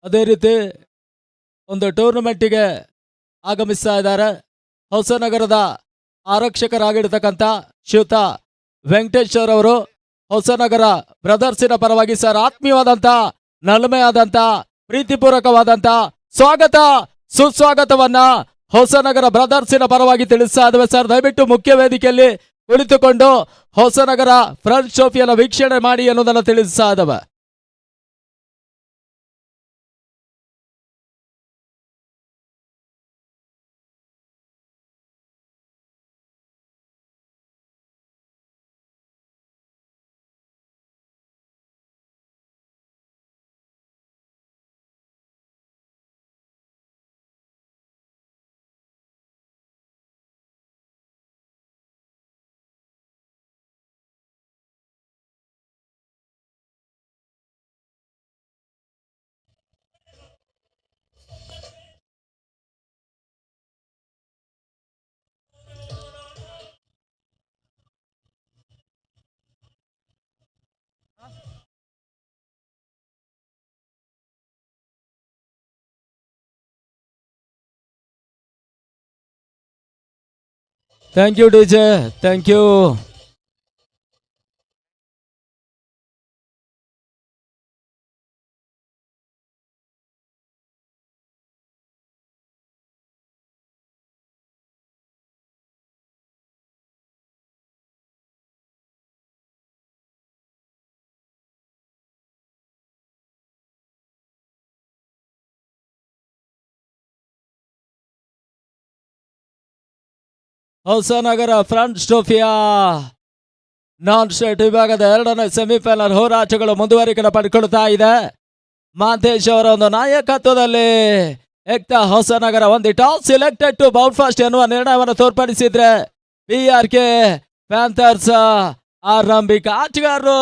ಅದೇ ರೀತಿ ಒಂದು ಟೂರ್ನಮೆಂಟಿಗೆ ಆಗಮಿಸ್ತಾ ಇದ್ದಾರೆ. ಹೊಸನಗರದ ಆರಕ್ಷಕರಾಗಿರ್ತಕ್ಕಂಥ ಶ್ರೀಯುತ ವೆಂಕಟೇಶ್ವರ್ ಅವರು ಹೊಸನಗರ ಬ್ರದರ್ಸಿನ ಪರವಾಗಿ ಸರ್ ಆತ್ಮೀಯವಾದಂತ ನಲ್ಮೆಯಾದಂತ ಪ್ರೀತಿಪೂರ್ವಕವಾದಂತ ಸ್ವಾಗತ ಸುಸ್ವಾಗತವನ್ನ ಹೊಸನಗರ ಬ್ರದರ್ಸಿನ ಪರವಾಗಿ ತಿಳಿಸ್ತಾ ಇದ್ದೇವೆ ಸರ್. ದಯವಿಟ್ಟು ಮುಖ್ಯ ವೇದಿಕೆಯಲ್ಲಿ ಕುಳಿತುಕೊಂಡು ಹೊಸನಗರ ಫ್ರಂಟ್ ಟ್ರೋಫಿಯನ್ನು ವೀಕ್ಷಣೆ ಮಾಡಿ ಅನ್ನೋದನ್ನು ತಿಳಿಸ್ತಾ ಇದ್ದೇವೆ. Thank you DJ, thank you. Hosanagara front ಟ್ರೋಫಿಯ ನಾನ್ ಸ್ಟೇಟ್ ವಿಭಾಗದ 2ನೇ ಸೆಮಿಫೈನಲ್ ಹೋರಾಟಗಳು ಮುಂದುವರಿಕೆ ಪಡ್ಕೊಳ್ತಾ ಇದೆ. ಮಾಂತೇಶ್ ಅವರ ಒಂದು ನಾಯಕತ್ವದಲ್ಲಿ ಎಕ್ತಾ ಹೊಸನಗರ ಒಂದು ಟಾಸ್ ಸಿಲೆಕ್ಟೆಡ್ ಟು ಬೌಟ್ ಫಾಸ್ಟ್ ಎನ್ನುವ ನಿರ್ಣಯವನ್ನು ತೋರ್ಪಡಿಸಿದ್ರೆ PRK ಪ್ಯಾಂಥರ್ಸ್ ಆರಂಭಿಕ ಆಟಗಾರರು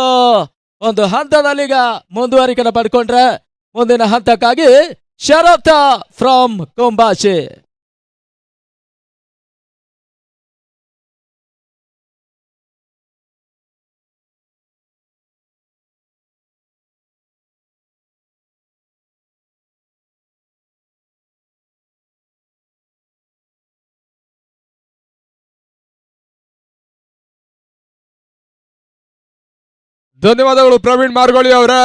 ಒಂದು ಹಂತದಲ್ಲೀಗ ಮುಂದುವರಿಕೆ ಪಡ್ಕೊಂಡ್ರೆ ಮುಂದಿನ ಹಂತಕ್ಕಾಗಿ ಶರತ್ ಫ್ರಮ್ ಕುಂಬಾಶಿ. ಧನ್ಯವಾದಗಳು ಪ್ರವೀಣ್ ಮಾರ್ಗೋಳಿ ಅವರೇ.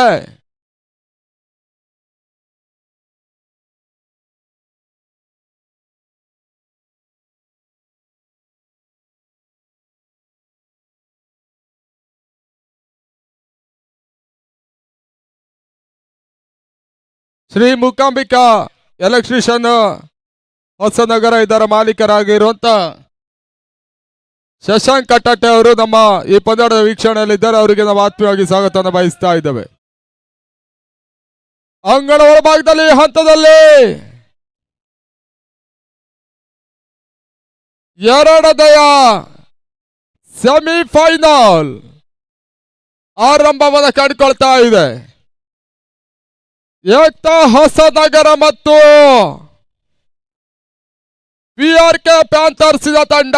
ಶ್ರೀ ಮೂಕಾಂಬಿಕಾ ಎಲೆಕ್ಟ್ರಿಷಿಯನ್ ಹೊಸನಗರ ಇದರ ಮಾಲೀಕರಾಗಿರುವಂತ ಶಶಾಂಕ್ ಕಟ್ಟಟ್ಟೆ ಅವರು ನಮ್ಮ ಈ ಪಂದ್ಯದ ವೀಕ್ಷಣೆಯಲ್ಲಿದ್ದಾರೆ. ಅವರಿಗೆ ನಾವು ಆತ್ಮೀಯವಾಗಿ ಸ್ವಾಗತವನ್ನು ಬಯಸ್ತಾ ಇದ್ದೇವೆ. ಅಂಗಣ ಒಳಭಾಗದಲ್ಲಿ ಹಂತದಲ್ಲಿ 2ನೇ ಸೆಮಿಫೈನಲ್ ಆರಂಭವನ್ನು ಕಂಡುಕೊಳ್ತಾ ಇದೆ. ಏಕ್ತಾ ಹೊಸನಗರ ಮತ್ತು PRK ಪ್ಯಾಂಥರ್ಸ್ ತಂಡ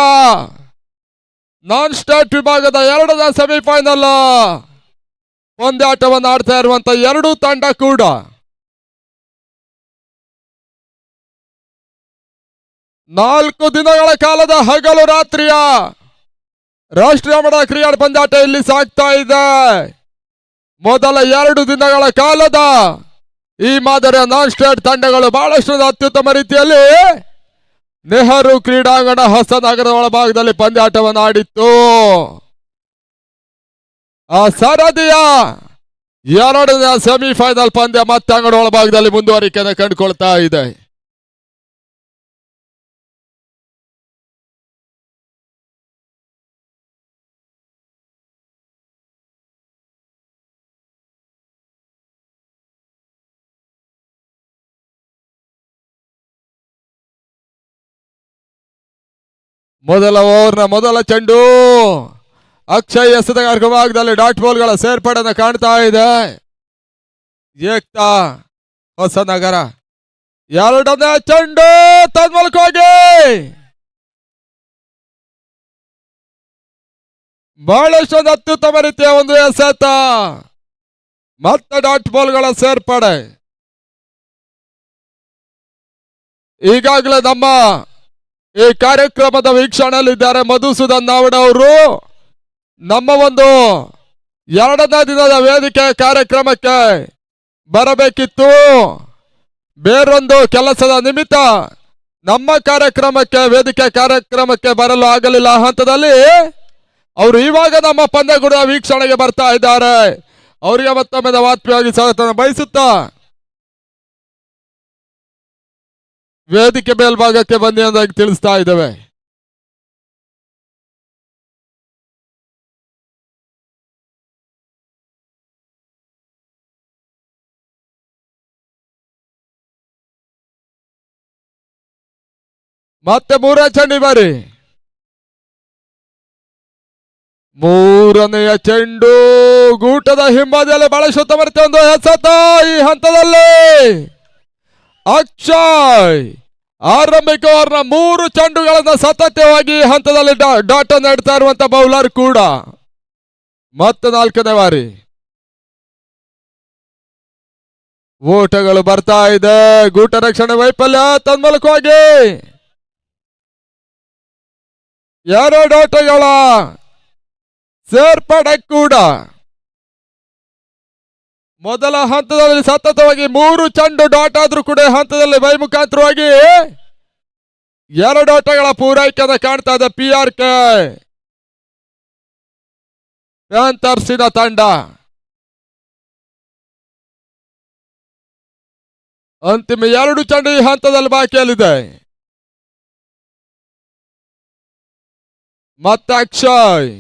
ನಾನ್ ಸ್ಟೇಟ್ ವಿಭಾಗದ 2ನೇ ಸೆಮಿಫೈನಲ್ ಪಂದ್ಯಾಟವನ್ನು ಆಡ್ತಾ ಇರುವಂತ ಎರಡೂ ತಂಡ ಕೂಡ ನಾಲ್ಕು ದಿನಗಳ ಕಾಲದ ಹಗಲು ರಾತ್ರಿಯ ರಾಷ್ಟ್ರೀಯ ಮಟ್ಟದ ಕ್ರಿಕೆಟ್ ಪಂದ್ಯಾಟ ಇಲ್ಲಿ ಸಾಗ್ತಾ ಇದೆ. ಮೊದಲ 2 ದಿನಗಳ ಕಾಲದ ಈ ಮಾದರಿಯ ನಾನ್ ಸ್ಟೇಟ್ ತಂಡಗಳು ಬಹಳಷ್ಟು ಅತ್ಯುತ್ತಮ ರೀತಿಯಲ್ಲಿ ನೆಹರು ಕ್ರೀಡಾಂಗಣ ಹೊಸನಗರದ ಒಳಭಾಗದಲ್ಲಿ ಪಂದ್ಯಾಟವನ್ನು ಆಡಿತ್ತು. ಆ ಸರದಿಯ 2ನೇ ಸೆಮಿಫೈನಲ್ ಪಂದ್ಯ ಮತ್ತೆ ಅಂಗಣ ಒಳಭಾಗದಲ್ಲಿ ಮುಂದುವರಿಕೆಯನ್ನು ಕಂಡುಕೊಳ್ತಾ ಇದೆ. ಮೊದಲ ಓವರ್ನ ಮೊದಲ ಚೆಂಡು ಅಕ್ಷಯ್ ಎಸೆದ ಭಾಗದಲ್ಲಿ ಡಾಟ್ ಬಾಲ್ಗಳ ಸೇರ್ಪಡೆಯನ್ನು ಕಾಣ್ತಾ ಇದೆ. ಏಕ್ತಾ ಹೊಸನಗರ 2ನೇ ಚೆಂಡು ತನ್ಮೂಲಕವಾಗಿ ಬಹಳಷ್ಟು ಅತ್ಯುತ್ತಮ ರೀತಿಯ ಒಂದು ಎಸೆತ ಮತ್ತೆ ಡಾಟ್ ಬಾಲ್ಗಳ ಸೇರ್ಪಡೆ. ಈಗಾಗಲೇ ನಮ್ಮ ಈ ಕಾರ್ಯಕ್ರಮದ ವೀಕ್ಷಣೆಯಲ್ಲಿದ್ದಾರೆ ಮಧುಸೂದನ್ ನಾವಡ ಅವರು. ನಮ್ಮ ಒಂದು 2ನೇ ದಿನದ ವೇದಿಕೆ ಕಾರ್ಯಕ್ರಮಕ್ಕೆ ಬರಬೇಕಿತ್ತು. ಬೇರೊಂದು ಕೆಲಸದ ನಿಮಿತ್ತ ನಮ್ಮ ವೇದಿಕೆ ಕಾರ್ಯಕ್ರಮಕ್ಕೆ ಬರಲು ಆಗಲಿಲ್ಲ. ಹಂತದಲ್ಲಿ ಅವರು ಇವಾಗ ನಮ್ಮ ಪಂದ್ಯಗುಡ ವೀಕ್ಷಣೆಗೆ ಬರ್ತಾ ಇದ್ದಾರೆ. ಅವರಿಗೆ ಮತ್ತೊಮ್ಮೆ ಆತ್ಮೀಯವಾಗಿ ಸ್ವಾಗತ ಬಯಸುತ್ತಾ ವೇದಿಕೆ ಮೇಲ್ಭಾಗಕ್ಕೆ ಬನ್ನಿ ಎಂದಾಗಿ ತಿಳಿಸ್ತಾ ಇದ್ದೇವೆ. ಮತ್ತೆ 3ನೇ ಚೆಂಡಿ ಬಾರಿ. 3ನೆಯ ಚೆಂಡು ಗೂಟದ ಹಿಂಬದಿಯಲ್ಲಿ ಬಳಸುತ್ತ ಬರುತ್ತೆ. ಒಂದು ಎಸೆತ ಈ ಹಂತದಲ್ಲಿ ಅಕ್ಷಯ್ ಆರಂಭಿಕ ಓವರ್ನ 3 ಚೆಂಡುಗಳನ್ನ ಸತತವಾಗಿ ಹಂತದಲ್ಲಿ ಡಾಟ್ ನೆಡ್ತಾ ಇರುವಂತ ಬೌಲರ್ ಕೂಡ. ಮತ್ತೆ 4ನೇ ಬಾರಿ ಓಟಗಳು ಬರ್ತಾ ಇದೆ. ಗೂಟ ರಕ್ಷಣೆ ವೈಫಲ್ಯ ತನ್ಮೂಲಕವಾಗಿ 2 ಓಟಗಳ ಸೇರ್ಪಡೆ ಕೂಡ. ಮೊದಲ ಹಂತದಲ್ಲಿ ಸತತವಾಗಿ 3 ಚೆಂಡು ಡಾಟ್ ಆದ್ರೂ ಕೂಡ ಹಂತದಲ್ಲಿ ಬೈ ಮುಖಾಂತರವಾಗಿ 2 ಓಟಗಳ ಪೂರೈಕೆಯನ್ನು ಕಾಣ್ತಾ ಇದೆ PRK ಪ್ಯಾಂಥರ್ಸಿನ ತಂಡ. ಅಂತಿಮ 2 ಚೆಂಡು ಈ ಹಂತದಲ್ಲಿ ಬಾಕಿಯಲ್ಲಿದೆ. ಮತ್ತೆ ಅಕ್ಷಯ್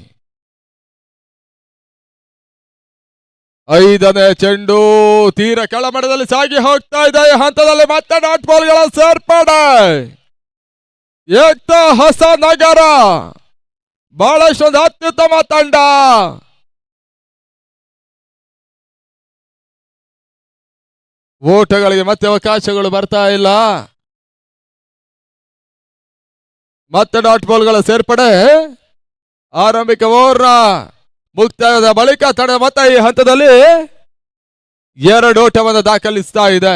5ನೇ ಚೆಂಡು ತೀರ ಕೆಳಮಟ್ಟದಲ್ಲಿ ಸಾಗಿ ಹೋಗ್ತಾ ಇದೆ. ಈ ಹಂತದಲ್ಲಿ ಮತ್ತೆ ಡಾಟ್ ಬಾಲ್ಗಳ ಸೇರ್ಪಡೆ. ಏಕ್ತಾ ಹೊಸನಗರ ಬಹಳಷ್ಟೊಂದು ಅತ್ಯುತ್ತಮ ತಂಡ. ಓಟಗಳಿಗೆ ಮತ್ತೆ ಅವಕಾಶಗಳು ಬರ್ತಾ ಇಲ್ಲ. ಮತ್ತೆ ಡಾಟ್ ಬಾಲ್ಗಳ ಸೇರ್ಪಡೆ. ಆರಂಭಿಕ ಓವರ್ ಮುಕ್ತಾಯದ ಬಳಿಕ ತಂಡ ಮತ್ತೆ ಈ ಹಂತದಲ್ಲಿ 2 ಓಟವನ್ನು ದಾಖಲಿಸ್ತಾ ಇದೆ.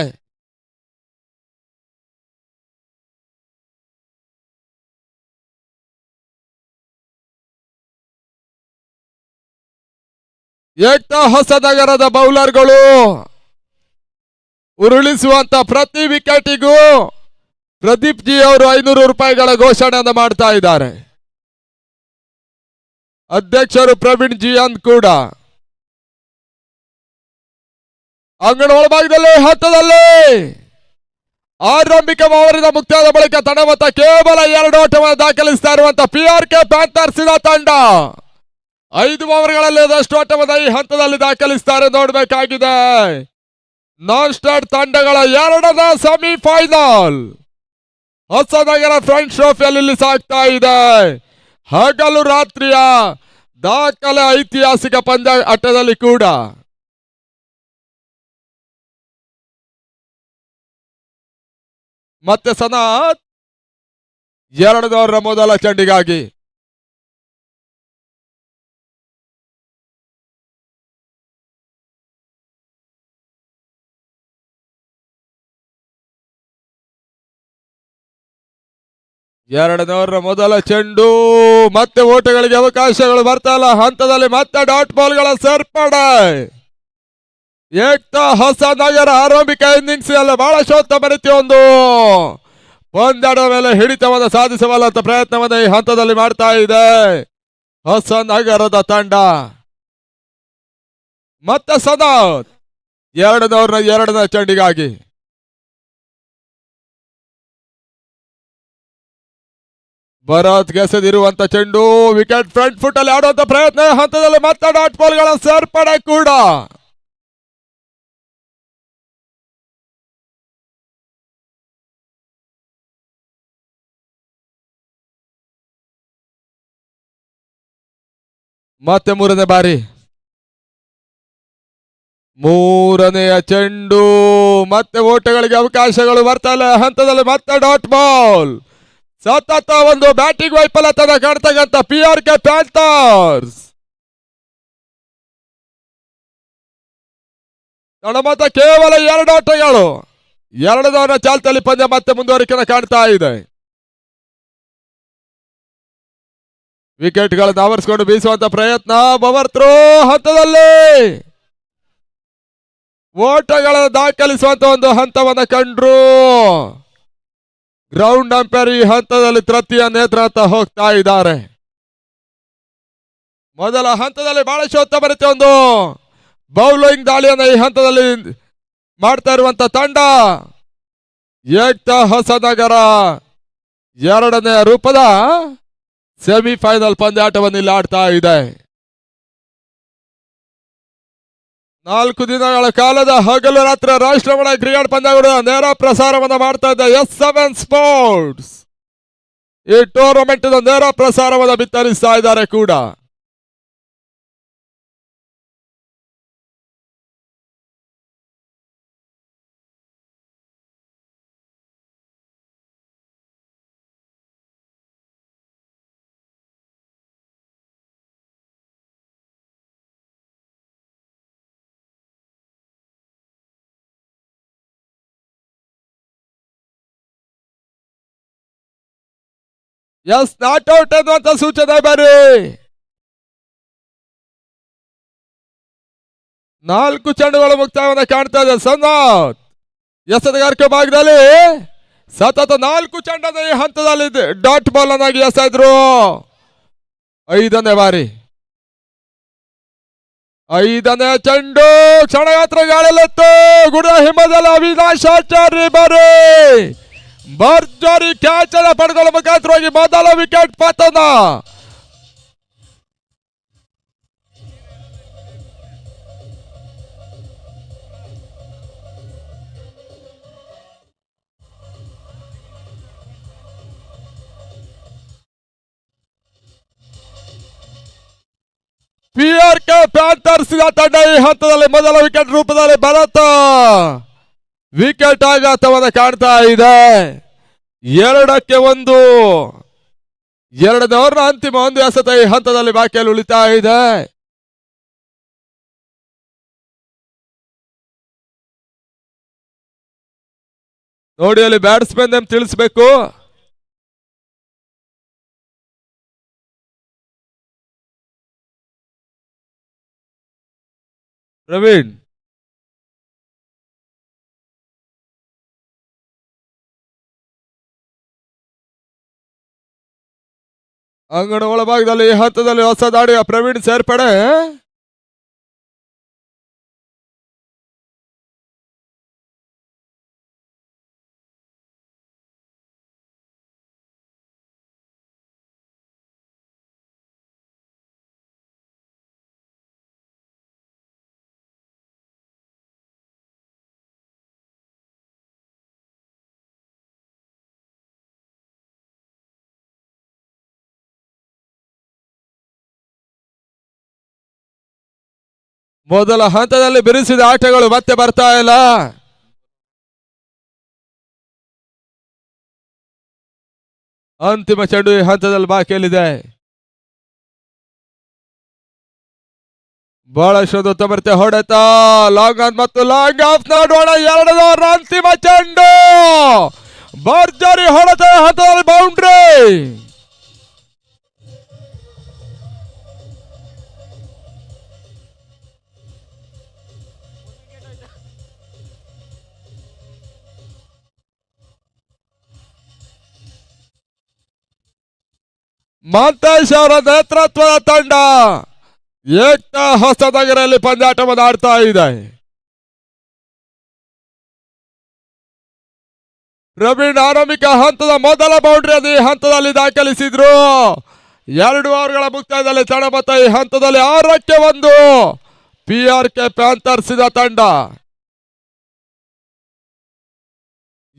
ಏಕ್ತಾ ಹೊಸನಗರದ ಬೌಲರ್ಗಳು ಉರುಳಿಸುವಂತ ಪ್ರತಿ ವಿಕೆಟಿಗೂ ಪ್ರದೀಪ್ ಜಿ ಅವರು 500 ರೂಪಾಯಿಗಳ ಘೋಷಣೆಯನ್ನು ಮಾಡ್ತಾ ಇದ್ದಾರೆ. ಅಧ್ಯಕ್ಷರು ಪ್ರವೀಣ್ ಜಿ ಅಂದ್ ಕೂಡ ಅಂಗಣ ಒಳಭಾಗದಲ್ಲಿ ಹಂತದಲ್ಲಿ ಆರಂಭಿಕ ಓವರಿನ ಮುಕ್ತಾಯದ ಬಳಿಕ ತಂಡ ಮೊತ್ತ ಕೇವಲ 2 ಓಟವನ್ನು ದಾಖಲಿಸ್ತಾ ಇರುವಂತ PRK ಪ್ಯಾಂಥರ್ಸಿನ ತಂಡ 5 ಓವರ್ಗಳಲ್ಲಿ ಅದಷ್ಟು ಓಟವನ್ನು ಈ ಹಂತದಲ್ಲಿ ದಾಖಲಿಸ್ತಾರೆ. ನೋಡಬೇಕಾಗಿದೆ. ನಾನ್ ಸ್ಟಾರ್ ತಂಡಗಳ 2ನೇ ಸೆಮಿಫೈನಲ್ ಹೊಸನಗರ ಫ್ರೆಂಡ್ಸ್ ಟ್ರೋಫಿಯಲ್ಲಿ ಸಾಗ್ತಾ ಇದೆ. ಹಗಲು ರಾತ್ರಿಯ ದಾಖಲೆ ಐತಿಹಾಸಿಕ ಪಂದ್ಯ ಆಟದಲ್ಲಿ ಕೂಡ. ಮತ್ತೆ ಸನತ್ 2 ಓವರ್ ಮೊದಲ ಚೆಂಡಿಗಾಗಿ. ಮೊದಲ ಚೆಂಡು ಮತ್ತೆ ಓಟಗಳಿಗೆ ಅವಕಾಶಗಳು ಬರ್ತಾ ಇಲ್ಲ. ಹಂತದಲ್ಲಿ ಮತ್ತೆ ಡಾಟ್ ಬಾಲ್ಗಳ ಸೇರ್ಪಡೆ. ಏಕ್ತಾ ಹೊಸನಗರ ಆರಂಭಿಕ ಇನ್ನಿಂಗ್ಸ್ ಎಲ್ಲ ಬಹಳ ಶೋತ್ತಮ ರೀತಿಯ ಒಂದು ಪಂದ್ಯದ ಮೇಲೆ ಹಿಡಿತವನ್ನು ಸಾಧಿಸಬಲ್ಲಂತ ಪ್ರಯತ್ನವನ್ನು ಈ ಹಂತದಲ್ಲಿ ಮಾಡ್ತಾ ಇದೆ ಹೊಸನಗರದ ತಂಡ. ಮತ್ತೆ ಸನತ್ 2ನೇ ಚೆಂಡಿಗಾಗಿ. ಭರತ್ ಗೆಸೆದಿರುವಂತ ಚೆಂಡು ವಿಕೆಟ್ ಫ್ರಂಟ್ ಫುಟ್ ಅಲ್ಲಿ ಆಡುವಂತ ಪ್ರಯತ್ನ. ಹಂತದಲ್ಲಿ ಮತ್ತೆ ಡಾಟ್ ಬಾಲ್ಗಳ ಸೇರ್ಪಡೆ ಕೂಡ. ಮತ್ತೆ 3ನೇ ಬಾರಿ 3ನೆಯ ಚೆಂಡು ಮತ್ತೆ ಓಟಗಳಿಗೆ ಅವಕಾಶಗಳು ಬರ್ತಾ ಇಲ್ಲ. ಹಂತದಲ್ಲಿ ಮತ್ತೆ ಡಾಟ್ ಬಾಲ್. ಸತತ ಒಂದು ಬ್ಯಾಟಿಂಗ್ ವೈಫಲ್ಯತನ ಕಾಣ್ತಕ್ಕಂಥ PRK ಪ್ಯಾಂಥರ್ಸ್ ತಂಡ ಮೊತ್ತ ಕೇವಲ 2 ಓಟಗಳು. ಎರಡದವರ ಚಾಲ್ತಿಯಲ್ಲಿ ಪಂದ್ಯ ಮತ್ತೆ ಮುಂದುವರಿಕೆಯನ್ನು ಕಾಣ್ತಾ ಇದೆ. ವಿಕೆಟ್ಗಳನ್ನು ಆವರಿಸಿಕೊಂಡು ಬೀಸುವಂತ ಪ್ರಯತ್ನ. ಪವರ್ ಥ್ರೋ ಹಂತದಲ್ಲಿ ಓಟಗಳನ್ನು ದಾಖಲಿಸುವಂತ ಒಂದು ಹಂತವನ್ನ ಕಂಡ್ರು. ಗ್ರೌಂಡ್ ಅಂಪೈರ್ ಈ ಹಂತದಲ್ಲಿ ತೃತೀಯ ನೇತೃತ್ವ ಹೋಗ್ತಾ ಇದ್ದಾರೆ. ಮೊದಲ ಹಂತದಲ್ಲಿ ಬಹಳಷ್ಟು ಉತ್ತಮ ರೀತಿಯ ಒಂದು ಬೌಲಿಂಗ್ ದಾಳಿಯನ್ನು ಈ ಹಂತದಲ್ಲಿ ಮಾಡ್ತಾ ಇರುವಂತ ತಂಡ ಏಕ್ತಾ ಹೊಸನಗರ ಎರಡನೇ ರೂಪದ ಸೆಮಿಫೈನಲ್ ಪಂದ್ಯಾಟವನ್ನು ಇಲ್ಲಿ ಆಡ್ತಾ ಇದೆ. 4 ದಿನಗಳ ಕಾಲದ ಹಗಲು ರಾತ್ರಿ ರಾಷ್ಟ್ರಮಟ್ಟ ಕ್ರಿಕೆಟ್ ಪಂದ್ಯಗಳು ನೇರ ಪ್ರಸಾರವನ್ನು ಮಾಡ್ತಾ ಇದ್ದ S7 ಸ್ಪೋರ್ಟ್ಸ್ ಈ ಟೂರ್ನಮೆಂಟ್ ನೇರ ಪ್ರಸಾರವನ್ನು ಬಿತ್ತರಿಸ್ತಾ ಇದ್ದಾರೆ ಕೂಡ. ಎಸ್ ನಾಟ್ ಔಟ್ ಅನ್ನುವಂತ ಸೂಚನೆ ಬರ್ರಿ. 4 ಚೆಂಡುಗಳು ಮುಕ್ತಾಯವನ್ನು ಕಾಣ್ತಾ ಇದೆ. ಸನ್ನತ್ ಎಸೆತಗಾರಿಕೆ ಭಾಗದಲ್ಲಿ ಸತತ 4 ಚೆಂಡನ್ನು ಈ ಹಂತದಲ್ಲಿ ಡಾಟ್ ಬಾಲ್ ಅನ್ನಾಗಿ ಎಸೆದ್ರು. 5ನೇ ಬಾರಿ 5ನೇ ಚೆಂಡು ಕ್ಷಣಗಾತ್ರ ಗಾಳಿಯಲ್ಲಿತ್ತು. ಗುಡ ಹಿಮದಲ್ಲಿ ಅವಿನಾಶ್ ಆಚಾರ್ಯ ಬಾರಿ ಭರ್ಜರಿ ಕ್ಯಾಚ್ ಅನ್ನು ಪಡೆದುಕೊಳ್ಳುವ ಮುಖಾಂತರವಾಗಿ ಮೊದಲ ವಿಕೆಟ್ ಪತನ. PRK ಪ್ಯಾಂಥರ್ಸ್ ತಂಡ ಈ ಹಂತದಲ್ಲಿ ಮೊದಲ ವಿಕೆಟ್ ರೂಪದಲ್ಲಿ ಭರತ್ ವಿಕೆಟ್ ಆಘಾತವನ್ನು ಕಾಣ್ತಾ ಇದೆ. 2-1 ಎರಡನೇ ಓವರ್ನ ಅಂತಿಮ ಒಂದು ಎಸೆತ ಈ ಹಂತದಲ್ಲಿ ಬಾಕಿಯಲ್ಲಿ ಉಳಿತಾ ಇದೆ. ನೋಡಿ ಅಲ್ಲಿ ಬ್ಯಾಟ್ಸ್ಮನ್ ನೇಮ್ ತಿಳಿಸ್ಬೇಕು. ಪ್ರವೀಣ್ ಅಂಗಣ ಒಳಭಾಗದಲ್ಲಿ ಹಂತದಲ್ಲಿ ಹೊಸ ದಾಡಿಯ ಪ್ರವೀಣ್ ಸೇರ್ಪಡೆ. ಮೊದಲ ಹಂತದಲ್ಲಿ ಬಿರುಸಿದ ಆಟಗಳು ಮತ್ತೆ ಬರ್ತಾ ಇಲ್ಲ. ಅಂತಿಮ ಚೆಂಡು ಈ ಹಂತದಲ್ಲಿ ಬಾಕಿಯಲ್ಲಿದೆ. ಬಹಳಷ್ಟು ಉತ್ತಮ ರೀತಿಯ ಹೊಡೆತ. ಲಾಂಗ್ ಆನ್ ಮತ್ತು ಲಾಂಗ್ ಆಫ್ ನೋಡೋಣ. 2ನೇ ಓವರ್ ಅಂತಿಮ ಚೆಂಡು ಭರ್ಜರಿ ಹೊಡೆತ ಹಂತದಲ್ಲಿ ಬೌಂಡ್ರಿ. ಮಂತೇಶ್ ಅವರ ನೇತೃತ್ವದ ತಂಡ ಏಕ್ತಾ ಹೊಸನಗರಲ್ಲಿ ಪಂದ್ಯಾಟವನ್ನು ಆಡ್ತಾ ಇದೆ. ಪ್ರವೀಣ್ ಆರಂಭಿಕ ಹಂತದ ಮೊದಲ ಬೌಂಡ್ರಿ ಈ ಹಂತದಲ್ಲಿ ದಾಖಲಿಸಿದ್ರು. 2 ಓವರ್ಗಳ ಮುಕ್ತಾಯದಲ್ಲಿ ತಂಡ ಮೊತ್ತ ಈ ಹಂತದಲ್ಲಿ 6-1 PRK ಪ್ಯಾಂಥರ್ಸ್ ತಂಡ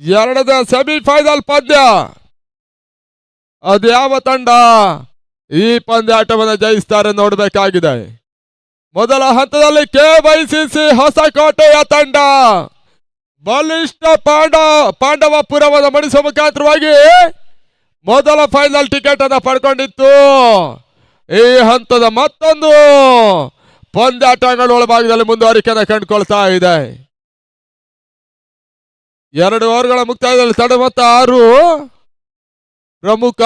2ನೇ ಸೆಮಿಫೈನಲ್ ಪಂದ್ಯ. ಅದ್ಯಾವ ತಂಡ ಈ ಪಂದ್ಯಾಟವನ್ನು ಜಯಿಸ್ತಾರೆ ನೋಡಬೇಕಾಗಿದೆ. ಮೊದಲ ಹಂತದಲ್ಲಿ KYCC ಹೊಸಕೋಟೆಯ ತಂಡ ಬಲಿಷ್ಠ ಪಾಂಡವಪುರವನ್ನು ಮಣಿಸುವ ಮುಖಾಂತರವಾಗಿ ಮೊದಲ ಫೈನಲ್ ಟಿಕೆಟ್ ಅನ್ನು ಪಡ್ಕೊಂಡಿತ್ತು. ಈ ಹಂತದ ಮತ್ತೊಂದು ಪಂದ್ಯಾಟಗಳ ಒಳಭಾಗದಲ್ಲಿ ಮುಂದುವರಿಕೆಯನ್ನು ಕಂಡುಕೊಳ್ತಾ ಇದೆ. 2 ಓವರ್ಗಳ ಮುಕ್ತಾಯದಲ್ಲಿ ತಂಡ ಮೊತ್ತ 6. ಪ್ರಮುಖ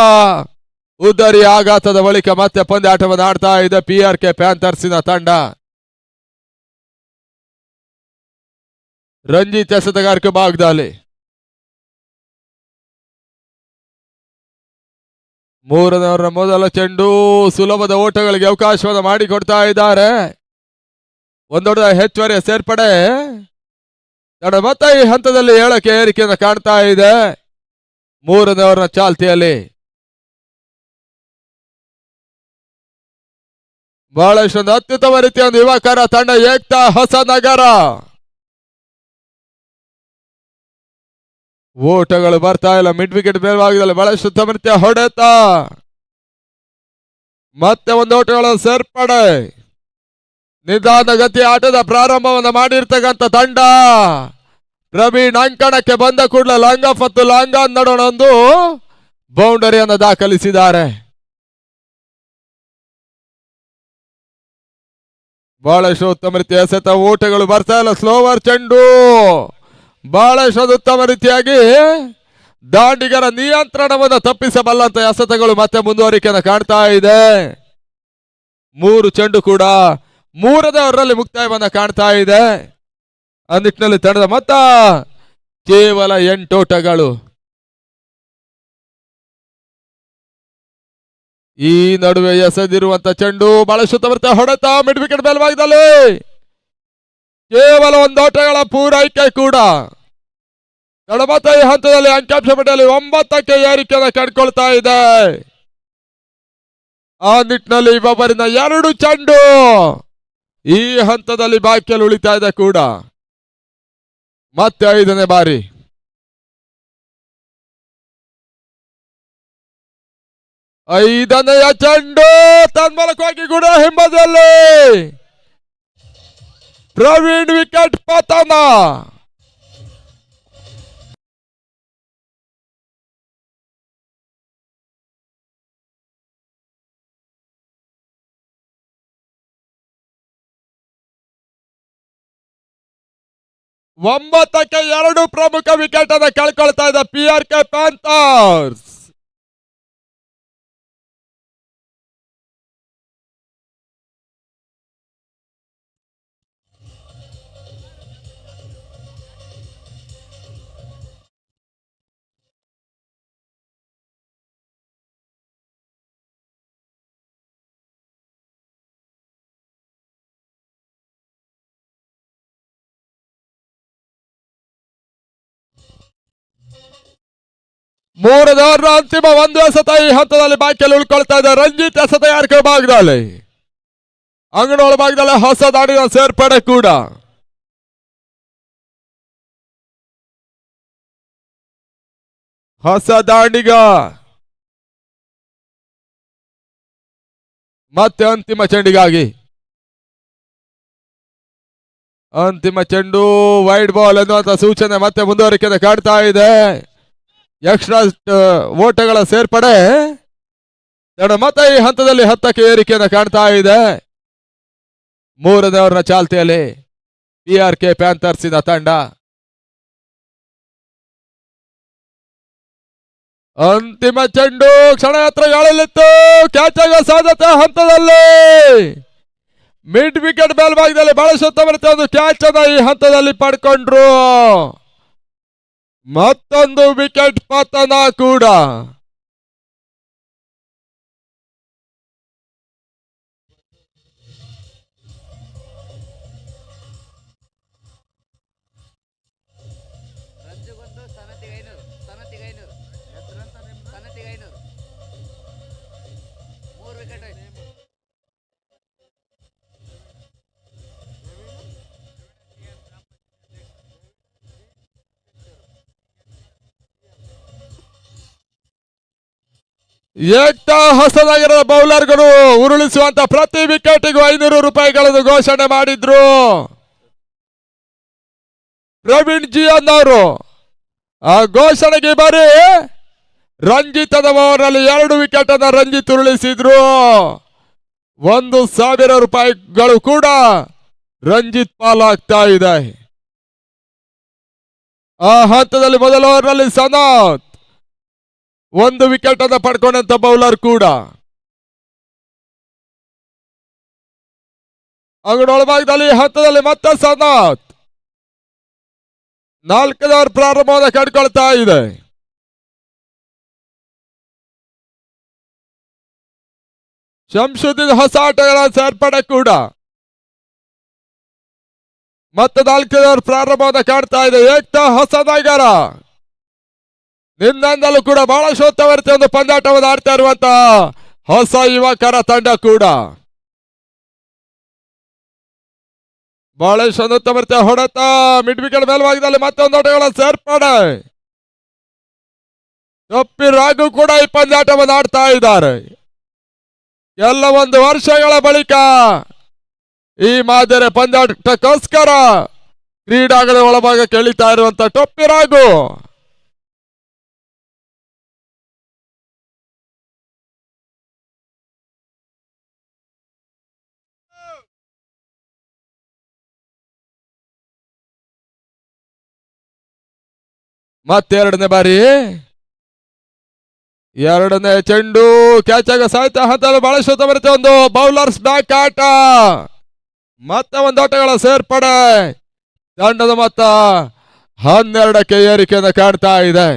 ಉದ್ದರಿ ಆಘಾತದ ಬಳಿಕ ಮತ್ತೆ ಪಂದ್ಯಾಟವನ್ನು ಆಡ್ತಾ ಇದೆ PRK ಪ್ಯಾಂಥರ್ಸಿನ ತಂಡ. ರಂಜಿತ್ ಎಸೆತಗಾರಿಕೆ ಭಾಗದಲ್ಲಿ 3ನೇ ಓವರ್ನ ಮೊದಲ ಚೆಂಡು ಸುಲಭದ ಓಟಗಳಿಗೆ ಅವಕಾಶವನ್ನು ಮಾಡಿಕೊಡ್ತಾ ಇದ್ದಾರೆ. ಒಂದೊಡ್ಡ ಹೆಚ್ಚುವರಿಯ ಸೇರ್ಪಡೆ ತಂಡ ಮತ್ತೆ ಈ ಹಂತದಲ್ಲಿ 7ಕ್ಕೆ ಏರಿಕೆಯನ್ನು ಕಾಣ್ತಾ ಇದೆ. 3ನೇ ಓವರ್ನ ಚಾಲ್ತಿಯಲ್ಲಿ ಬಹಳಷ್ಟೊಂದು ಅತ್ಯುತ್ತಮ ರೀತಿಯ ಒಂದು ಯುವಕರ ತಂಡ ಏಕ್ತಾ ಹೊಸನಗರ. ಓಟಗಳು ಬರ್ತಾ ಇಲ್ಲ. ಮಿಡ್ ವಿಕೆಟ್ ಮೇಲ್ಭಾಗದಲ್ಲಿ ಬಹಳಷ್ಟು ಉತ್ತಮ ರೀತಿಯ ಹೊಡೆತ. ಮತ್ತೆ ಒಂದು ಓಟಗಳ ಸೇರ್ಪಡೆ. ನಿಧಾನ ಗತಿ ಆಟದ ಪ್ರಾರಂಭವನ್ನು ಮಾಡಿರ್ತಕ್ಕಂಥ ತಂಡ ಪ್ರವೀಣ್ ಅಂಕಣಕ್ಕೆ ಬಂದ ಕೂಡಲೇ ಲಾಂಗ್ ಆಫ್ ಮತ್ತು ಲಾಂಗ್ ಆನ್ ನಡುವಣ ಒಂದು ಬೌಂಡರಿಯನ್ನು ದಾಖಲಿಸಿದ್ದಾರೆ. ಬಹಳಷ್ಟು ಉತ್ತಮ ರೀತಿಯ ಎಸೆತ. ಓಟಗಳು ಬರ್ತಾ ಇಲ್ಲ. ಸ್ಲೋವರ್ ಚೆಂಡು ಬಹಳಷ್ಟು ಉತ್ತಮ ರೀತಿಯಾಗಿ ದಾಂಡಿಗರ ನಿಯಂತ್ರಣವನ್ನು ತಪ್ಪಿಸಬಲ್ಲಂತ ಎಸೆತಗಳು ಮತ್ತೆ ಮುಂದುವರಿಕೆಯನ್ನು ಕಾಣ್ತಾ ಇದೆ. 3 ಚೆಂಡು ಕೂಡ 3ನೇ ಓವರ್ನಲ್ಲಿ ಮುಕ್ತಾಯವನ್ನು ಕಾಣ್ತಾ ಇದೆ. ಆ ನಿಟ್ಟಿನಲ್ಲಿ ತಂಡದ ಮೊತ್ತ ಕೇವಲ 8 ಓಟಗಳು. ಈ ನಡುವೆ ಎಸೆದಿರುವಂತ ಚೆಂಡು ಬಹಳಷ್ಟು ಉತ್ತಮ ಹೊಡೆತ. ಮಿಡ್ ವಿಕೆಟ್ ಮೇಲ್ಭಾಗದಲ್ಲಿ ಕೇವಲ 1 ಓಟಗಳ ಪೂರೈಕೆ ಕೂಡ. ತಂಡ ಮತ್ತೆ ಈ ಹಂತದಲ್ಲಿ ಅಂಕಾಂಶ ಪಟ್ಟಿಯಲ್ಲಿ 9ಕ್ಕೆ ಏರಿಕೆಯನ್ನು ಕಂಡುಕೊಳ್ತಾ ಇದೆ. ಆ ನಿಟ್ಟಿನಲ್ಲಿ ಒಬ್ಬರಿಂದ 2 ಚೆಂಡು ಈ ಹಂತದಲ್ಲಿ ಬಾಕಿಯಲ್ಲಿ ಉಳಿತಾ ಇದೆ ಕೂಡ. ಮತ್ತೆ 5ನೇ ಬಾರಿ ಐದನೆಯ ಚೆಂಡು ತನ್ಮೂಲಕವಾಗಿ ಕೂಡ ಹಿಂಬದಿಯಲ್ಲಿ ಪ್ರವೀಣ್ ವಿಕೆಟ್ ಪತನ. ಒಂಬತ್ತಕ್ಕೆ 2 ಪ್ರಮುಖ ವಿಕೆಟ್ ಅನ್ನು ಕಳ್ಕೊಳ್ತಾ ಇದೆ PRK ಪ್ಯಾಂಥರ್ಸ್. ಮೂರನೇ ಓವರ್ನ ಅಂತಿಮ 1 ಎಸೆತ ಈ ಹಂತದಲ್ಲಿ ಬಾಕಿಯಲ್ಲಿ ಉಳ್ಕೊಳ್ತಾ ಇದೆ. ರಂಜಿತ್ ಎಸೆತಗಾರಿಕೆ ಭಾಗದಲ್ಲಿ ಅಂಗನವಾಳ ಭಾಗದಲ್ಲಿ ಹೊಸ ದಾಡಿನ ಸೇರ್ಪಡೆ ಕೂಡ. ಹೊಸ ದಾಂಡಿಗ ಮತ್ತೆ ಅಂತಿಮ ಚೆಂಡಿಗಾಗಿ. ಅಂತಿಮ ಚೆಂಡು ವೈಡ್ ಬಾಲ್ ಎನ್ನುವಂತ ಸೂಚನೆ ಮತ್ತೆ ಮುಂದುವರಿಕೆ ಕಾಡ್ತಾ ಇದೆ. ಎಕ್ಸ್ಟ್ರಾ ಓಟಗಳ ಸೇರ್ಪಡೆ ತಂಡ ಮತ್ತೆ ಈ ಹಂತದಲ್ಲಿ 10ಕ್ಕೆ ಏರಿಕೆಯನ್ನು ಕಾಣ್ತಾ ಇದೆ. 3ನೇ ಓವರ್ನ ಚಾಲ್ತಿಯಲ್ಲಿ PRK ಪ್ಯಾಂಥರ್ಸಿನ ತಂಡ. ಅಂತಿಮ ಚೆಂಡು ಕ್ಷಣ ಹತ್ರ ಗಾಳಿಲಿತ್ತು. ಕ್ಯಾಚ್ ಆಗುವ ಸಾಧ್ಯತೆ ಹಂತದಲ್ಲಿ ಮಿಡ್ ವಿಕೆಟ್ ಮೇಲ್ಭಾಗದಲ್ಲಿ ಬಹಳಷ್ಟು ಉತ್ತಮ ಒಂದು ಕ್ಯಾಚ್ ಅನ್ನ ಈ ಹಂತದಲ್ಲಿ ಪಡ್ಕೊಂಡ್ರು. ಮತ್ತೊಂದು ವಿಕೆಟ್ ಪತನ ಕೂಡ. ಏಕ್ತಾ ಹೊಸನಗರದ ಬೌಲರ್ಗಳು ಉರುಳಿಸುವಂತ ಪ್ರತಿ ವಿಕೆಟ್ಗೂ 500 ರೂಪಾಯಿಗಳನ್ನು ಘೋಷಣೆ ಮಾಡಿದ್ರು. ಪ್ರವೀಣ್ ಜಿ ಅನ್ನೋರು ಆ ಘೋಷಣೆಗೆ ಬರೀ ರಂಜಿತದ ಓವರ್ನಲ್ಲಿ 2 ವಿಕೆಟ್ ಅನ್ನ ರಂಜಿತ್ ಉರುಳಿಸಿದ್ರು. 1,000 ರೂಪಾಯಿಗಳು ಕೂಡ ರಂಜಿತ್ ಪಾಲಾಗ್ತಾ ಇದೆ. ಆ ಹಂತದಲ್ಲಿ ಮೊದಲ ಓವರ್ನಲ್ಲಿ ಸನಾತ್ ಒಂದು ವಿಕೆಟ್ ಅನ್ನು ಪಡ್ಕೊಂಡಂತ ಬೌಲರ್ ಕೂಡ. ಅಂಗಡೊಳಭಾಗದಲ್ಲಿ ಹಂತದಲ್ಲಿ ಮತ್ತೆ ಸನಾತ್ 4ನೇ ಓವರ್ ಪ್ರಾರಂಭವನ್ನು ಕಂಡುಕೊಳ್ತಾ ಇದೆ. ಶಂಶುದ್ದೀನ್ ಹೊಸ ಆಟಗಳ ಸೇರ್ಪಡೆ ಕೂಡ. ಮತ್ತೆ 4ನೇ ಓವರ್ ಪ್ರಾರಂಭವನ್ನು ಕಾಡ್ತಾ ಇದೆ. ಏಕ್ತಾ ಹೊಸನಗರ ನಿನ್ನಿಂದಲೂ ಕೂಡ ಬಹಳ ಶೋತವರ್ತಿ ಒಂದು ಪಂದ್ಯಾಟವನ್ನು ಆಡ್ತಾ ಇರುವಂತಹ ಹೊಸ ಯುವಕರ ತಂಡ ಕೂಡ. ಬಹಳ ಶೋತವರ್ತಿ ಹೊಡೆತ ಮಿಡ್ ವಿಕೆಟ್ ಮೇಲ್ಭಾಗದಲ್ಲಿ ಮತ್ತೊಂದು ಆಟಗಳ ಸೇರ್ಪಡೆ. ಟೊಪ್ಪಿ ರಾಘು ಕೂಡ ಈ ಪಂದ್ಯಾಟವನ್ನು ಆಡ್ತಾ ಇದ್ದಾರೆ. ಕೆಲವೊಂದು ವರ್ಷಗಳ ಬಳಿಕ ಈ ಮಾದರಿ ಪಂದ್ಯಾಟಕ್ಕೋಸ್ಕರ ಕ್ರೀಡಾಂಗಣ ಒಳಭಾಗಕ್ಕೆ ಇಳಿತಾ ಇರುವಂತ ಟೊಪ್ಪಿ ರಾಘು. ಮತ್ತೆರಡನೇ ಬಾರಿ ಎರಡನೇ ಚೆಂಡು ಕ್ಯಾಚ್ ಆಗ ಸಾಹಿತ್ಯ ಹಂತದಲ್ಲಿ ಬಹಳ ಶೋತ ಬರುತ್ತೆ. ಒಂದು ಬೌಲರ್ಸ್ ಬ್ಯಾಕ್ ಆಟ. ಮತ್ತೆ ಒಂದು ಆಟಗಳ ಸೇರ್ಪಡೆ. ತಂಡದ ಮೊತ್ತ 12ಕ್ಕೆ ಏರಿಕೆಯನ್ನು ಕಾಡ್ತಾ ಇದೆ.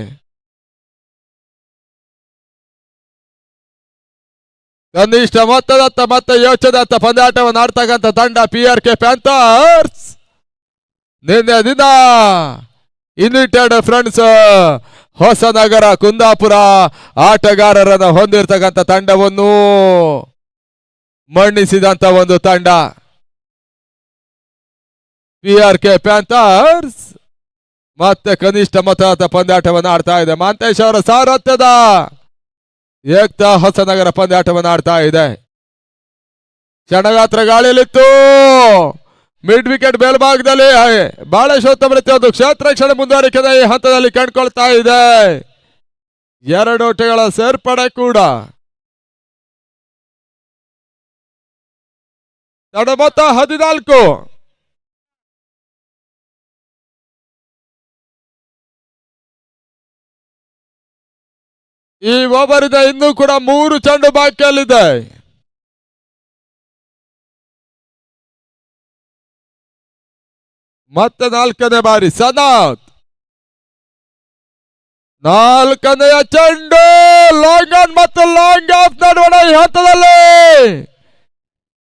ಕನಿಷ್ಠ ಮೊತ್ತದತ್ತ ಮತ್ತೆ ಯೋಚದತ್ತ ಪಂದ್ಯಾಟವನ್ನು ಆಡ್ತಕ್ಕಂಥ ತಂಡ PRK ಪ್ಯಾಂಥರ್ಸ್. ನಿನ್ನೆ ದಿನ ಯುನೈಟೆಡ್ ಫ್ರೆಂಡ್ಸ್ ಹೊಸನಗರ ಕುಂದಾಪುರ ಆಟಗಾರರನ್ನು ಹೊಂದಿರತಕ್ಕಂಥ ತಂಡವನ್ನು ಮಣ್ಣಿಸಿದಂತ ಒಂದು ತಂಡ PRK ಪ್ಯಾಂಥರ್ಸ್. ಮತ್ತೆ ಕನಿಷ್ಠ ಮೊತ್ತದ ಪಂದ್ಯಾಟವನ್ನು ಆಡ್ತಾ ಇದೆ. ಮಾಂತೇಶ್ ಅವರ ಸಾರಥ್ಯದ ಏಕ್ತಾ ಹೊಸನಗರ ಪಂದ್ಯಾಟವನ್ನು ಆಡ್ತಾ ಇದೆ. ಕ್ಷಣಗಾತ್ರ ಗಾಳಿಯಲ್ಲಿತ್ತು. ಮಿಡ್ ವಿಕೆಟ್ ಮೇಲ್ಭಾಗದಲ್ಲಿ ಬಹಳ ಶೋತಮೃತ್ಯ ಒಂದು ಕ್ಷೇತ್ರ ಕ್ಷಣ ಮುಂದುವರಿಕೆದ ಈ ಹಂತದಲ್ಲಿ ಕಂಡುಕೊಳ್ತಾ ಇದೆ. ಎರಡು ಓಟಗಳ ಸೇರ್ಪಡೆ ಕೂಡ. ತಂಡ ಮೊತ್ತ 14. ಈ ಓವರಿನ ಇನ್ನೂ ಕೂಡ 3 ಚೆಂಡು ಬಾಕಿಯಲ್ಲಿದೆ. ಮತ್ತೆ 4ನೇ ಬಾರಿ ಸನಾತ್ 4ನೆಯ ಚೆಂಡು ಲಾಂಗ್ ಆನ್ ಮತ್ತು ಲಾಂಗ್ ಆಫ್ ನಡುವಣ ಈ ಹಂತದಲ್ಲಿ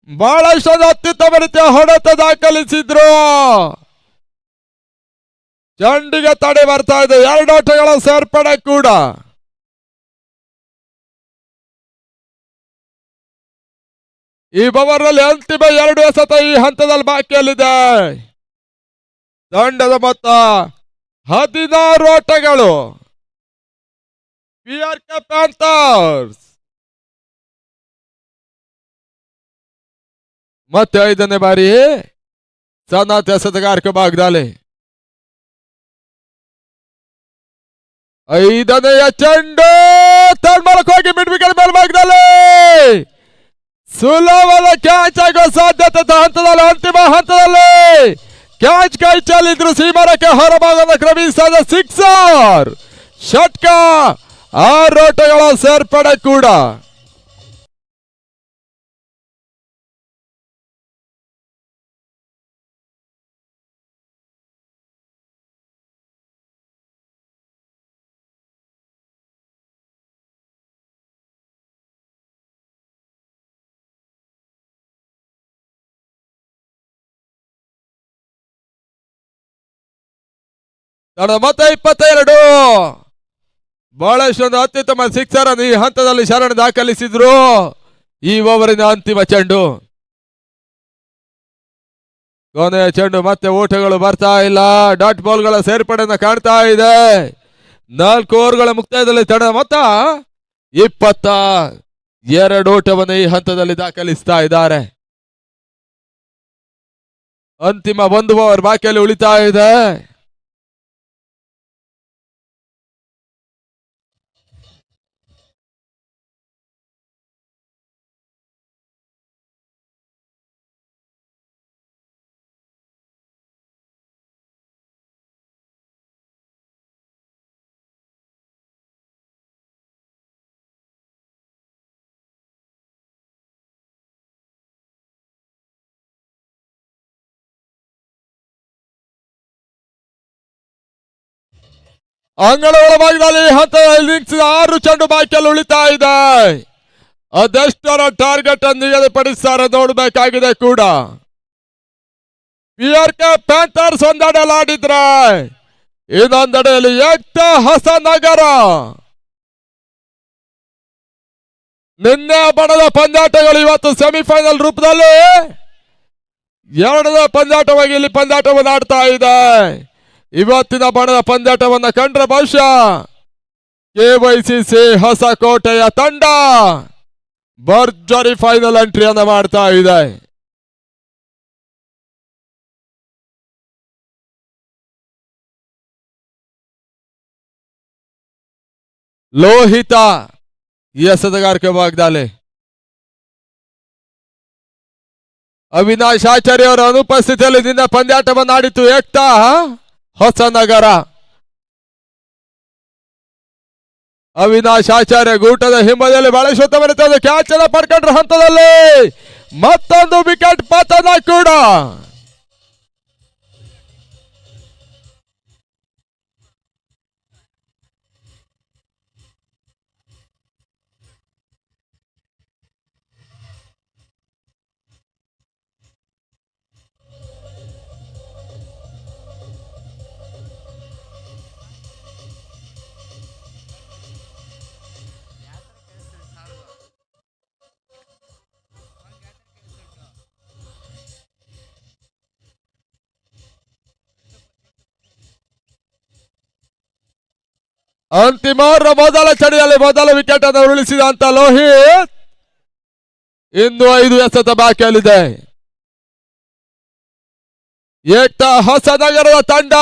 ಬಹಳಷ್ಟು ಅತ್ಯುತ್ತಮ ರೀತಿಯ ಹೊಡೆತ ದಾಖಲಿಸಿದ್ರು. ಚೆಂಡಿಗೆ ತಡೆ ಬರ್ತಾ ಇದೆ. 2 ಓಟಗಳ ಸೇರ್ಪಡೆ ಕೂಡ. ಈ ಓವರ್ನಲ್ಲಿ ಅಂತಿಮ 2 ಎಸೆತ ಈ ಹಂತದಲ್ಲಿ ಬಾಕಿಯಲ್ಲಿದೆ. ತಂಡದ ಮೊತ್ತ 16 ಓಟಗಳು. PRK ಪ್ಯಾಂಥರ್ಸ್ ಮತ್ತೆ 5ನೇ ಬಾರಿ ಸನಾತ್ ಎಸೆತಗಾರಿಕೆ ಭಾಗದಲ್ಲಿ 5ನೆಯ ಚೆಂಡು ತನ್ಮೂಲಕ ಹೋಗಿ ಮಿಡ್ ವಿಕೆಟ್ ಮೇಲ್ಭಾಗದಲ್ಲಿ ಸುಲಭದ ಕ್ಯಾಚ್ ಆಗೋ ಸಾಧ್ಯತೆ ಹಂತದಲ್ಲಿ ಅಂತಿಮ ಹಂತದಲ್ಲಿ ಕ್ಯಾಚ್ ಕೈ ಚಾಲಿದ್ರು ಸೀಮಾರಕ್ಕೆ ಹೊರಭಾಗದ ಕ್ರಮಿಸಿದ ಸಿಕ್ಸರ್ ಷಟ್ಕ 6 ಓಟಗಳ ಸೇರ್ಪಡೆ ಕೂಡ. ತನ್ನ ಮೊತ್ತ 22. ಬಹಳಷ್ಟೊಂದು ಅತ್ಯುತ್ತಮ ಸಿಕ್ಸರ್ ಅನ್ನು ಈ ಹಂತದಲ್ಲಿ ಶರಣ ದಾಖಲಿಸಿದ್ರು. ಈ ಓವರಿನ ಅಂತಿಮ ಚೆಂಡು. ಕೊನೆಯ ಚೆಂಡು ಮತ್ತೆ ಓಟಗಳು ಬರ್ತಾ ಇಲ್ಲ. ಡಾಟ್ ಬಾಲ್ಗಳ ಸೇರ್ಪಡೆಯನ್ನು ಕಾಣ್ತಾ ಇದೆ. 4 ಓವರ್ಗಳ ಮುಕ್ತಾಯದಲ್ಲಿ ತಂಡ ಮೊತ್ತ 22 ಓಟವನ್ನು ಈ ಹಂತದಲ್ಲಿ ದಾಖಲಿಸ್ತಾ ಇದ್ದಾರೆ. ಅಂತಿಮ 1 ಓವರ್ ಬಾಕಿಯಲ್ಲಿ ಉಳಿತಾ ಇದೆ. ಅಂಗಳ ಒಳಭಾಗದಲ್ಲಿ ಹಂತದ ಇನ್ನಿಂಗ್ಸ್ 6 ಚೆಂಡು ಬಾಕಿಯಲ್ಲಿ ಉಳಿತಾ ಇದೆ. ಅದೆಷ್ಟರ ಟಾರ್ಗೆಟ್ ಅನ್ನು ನಿಗದಿಪಡಿಸ್ತಾರೆ ನೋಡಬೇಕಾಗಿದೆ ಕೂಡ. PRK ಪ್ಯಾಂಥರ್ಸ್ ಒಂದೆಡೆಯಲ್ಲಿ ಆಡಿದ್ರೆ ಇನ್ನೊಂದೆಡೆಯಲ್ಲಿ ಏಕ್ತಾ ಹೊಸನಗರ. ನಿನ್ನೆ ಬಣದ ಪಂದ್ಯಾಟಗಳು ಇವತ್ತು ಸೆಮಿಫೈನಲ್ ರೂಪದಲ್ಲಿ ಎರಡನೇ ಪಂದ್ಯಾಟವಾಗಿ ಇಲ್ಲಿ ಪಂದ್ಯಾಟವನ್ನು ಆಡ್ತಾ ಇದೆ. ಇವತ್ತಿನ ಬಣದ ಪಂದ್ಯಾಟವನ್ನು ಕಂಡ್ರೆ ಬಹುಶಃ KYCC ಹೊಸಕೋಟೆಯ ತಂಡ ಭರ್ಜರಿ ಫೈನಲ್ ಎಂಟ್ರಿಯನ್ನು ಮಾಡ್ತಾ ಇದೆ. ಲೋಹಿತ ಎಸೆತಗಾರಿಕೆ ಭಾಗದಲ್ಲಿ ಅವಿನಾಶ್ ಆಚಾರ್ಯ ಅವರ ಅನುಪಸ್ಥಿತಿಯಲ್ಲಿ ನಿನ್ನ ಪಂದ್ಯಾಟವನ್ನು ಆಡಿತು ಏಕ್ತಾ ಹೊಸನಗರ. ಅವಿನಾಶ್ ಆಚಾರ್ಯ ಗೂಟದ ಹಿಂಬದಿಯಲ್ಲಿ ಬಳಸುತ್ತ ಬರುತ್ತದೆ. ಕ್ಯಾಚ್ ಅನ್ನು ಪಡ್ಕೊಂಡ್ರ ಹಂತದಲ್ಲಿ ಮತ್ತೊಂದು ವಿಕೆಟ್ ಪತನ ಕೂಡ. ಅಂತಿಮ ಮೊದಲ ಚಡಿಯಲ್ಲಿ ಮೊದಲ ವಿಕೆಟ್ ಅನ್ನು ಉರುಳಿಸಿದಂತ ಲೋಹಿತ್ ಇನ್ನು 5 ಎಸೆತ ಬಾಕಿಯಲ್ಲಿದೆ. ಏಕ್ತಾ ಹೊಸನಗರದ ತಂಡ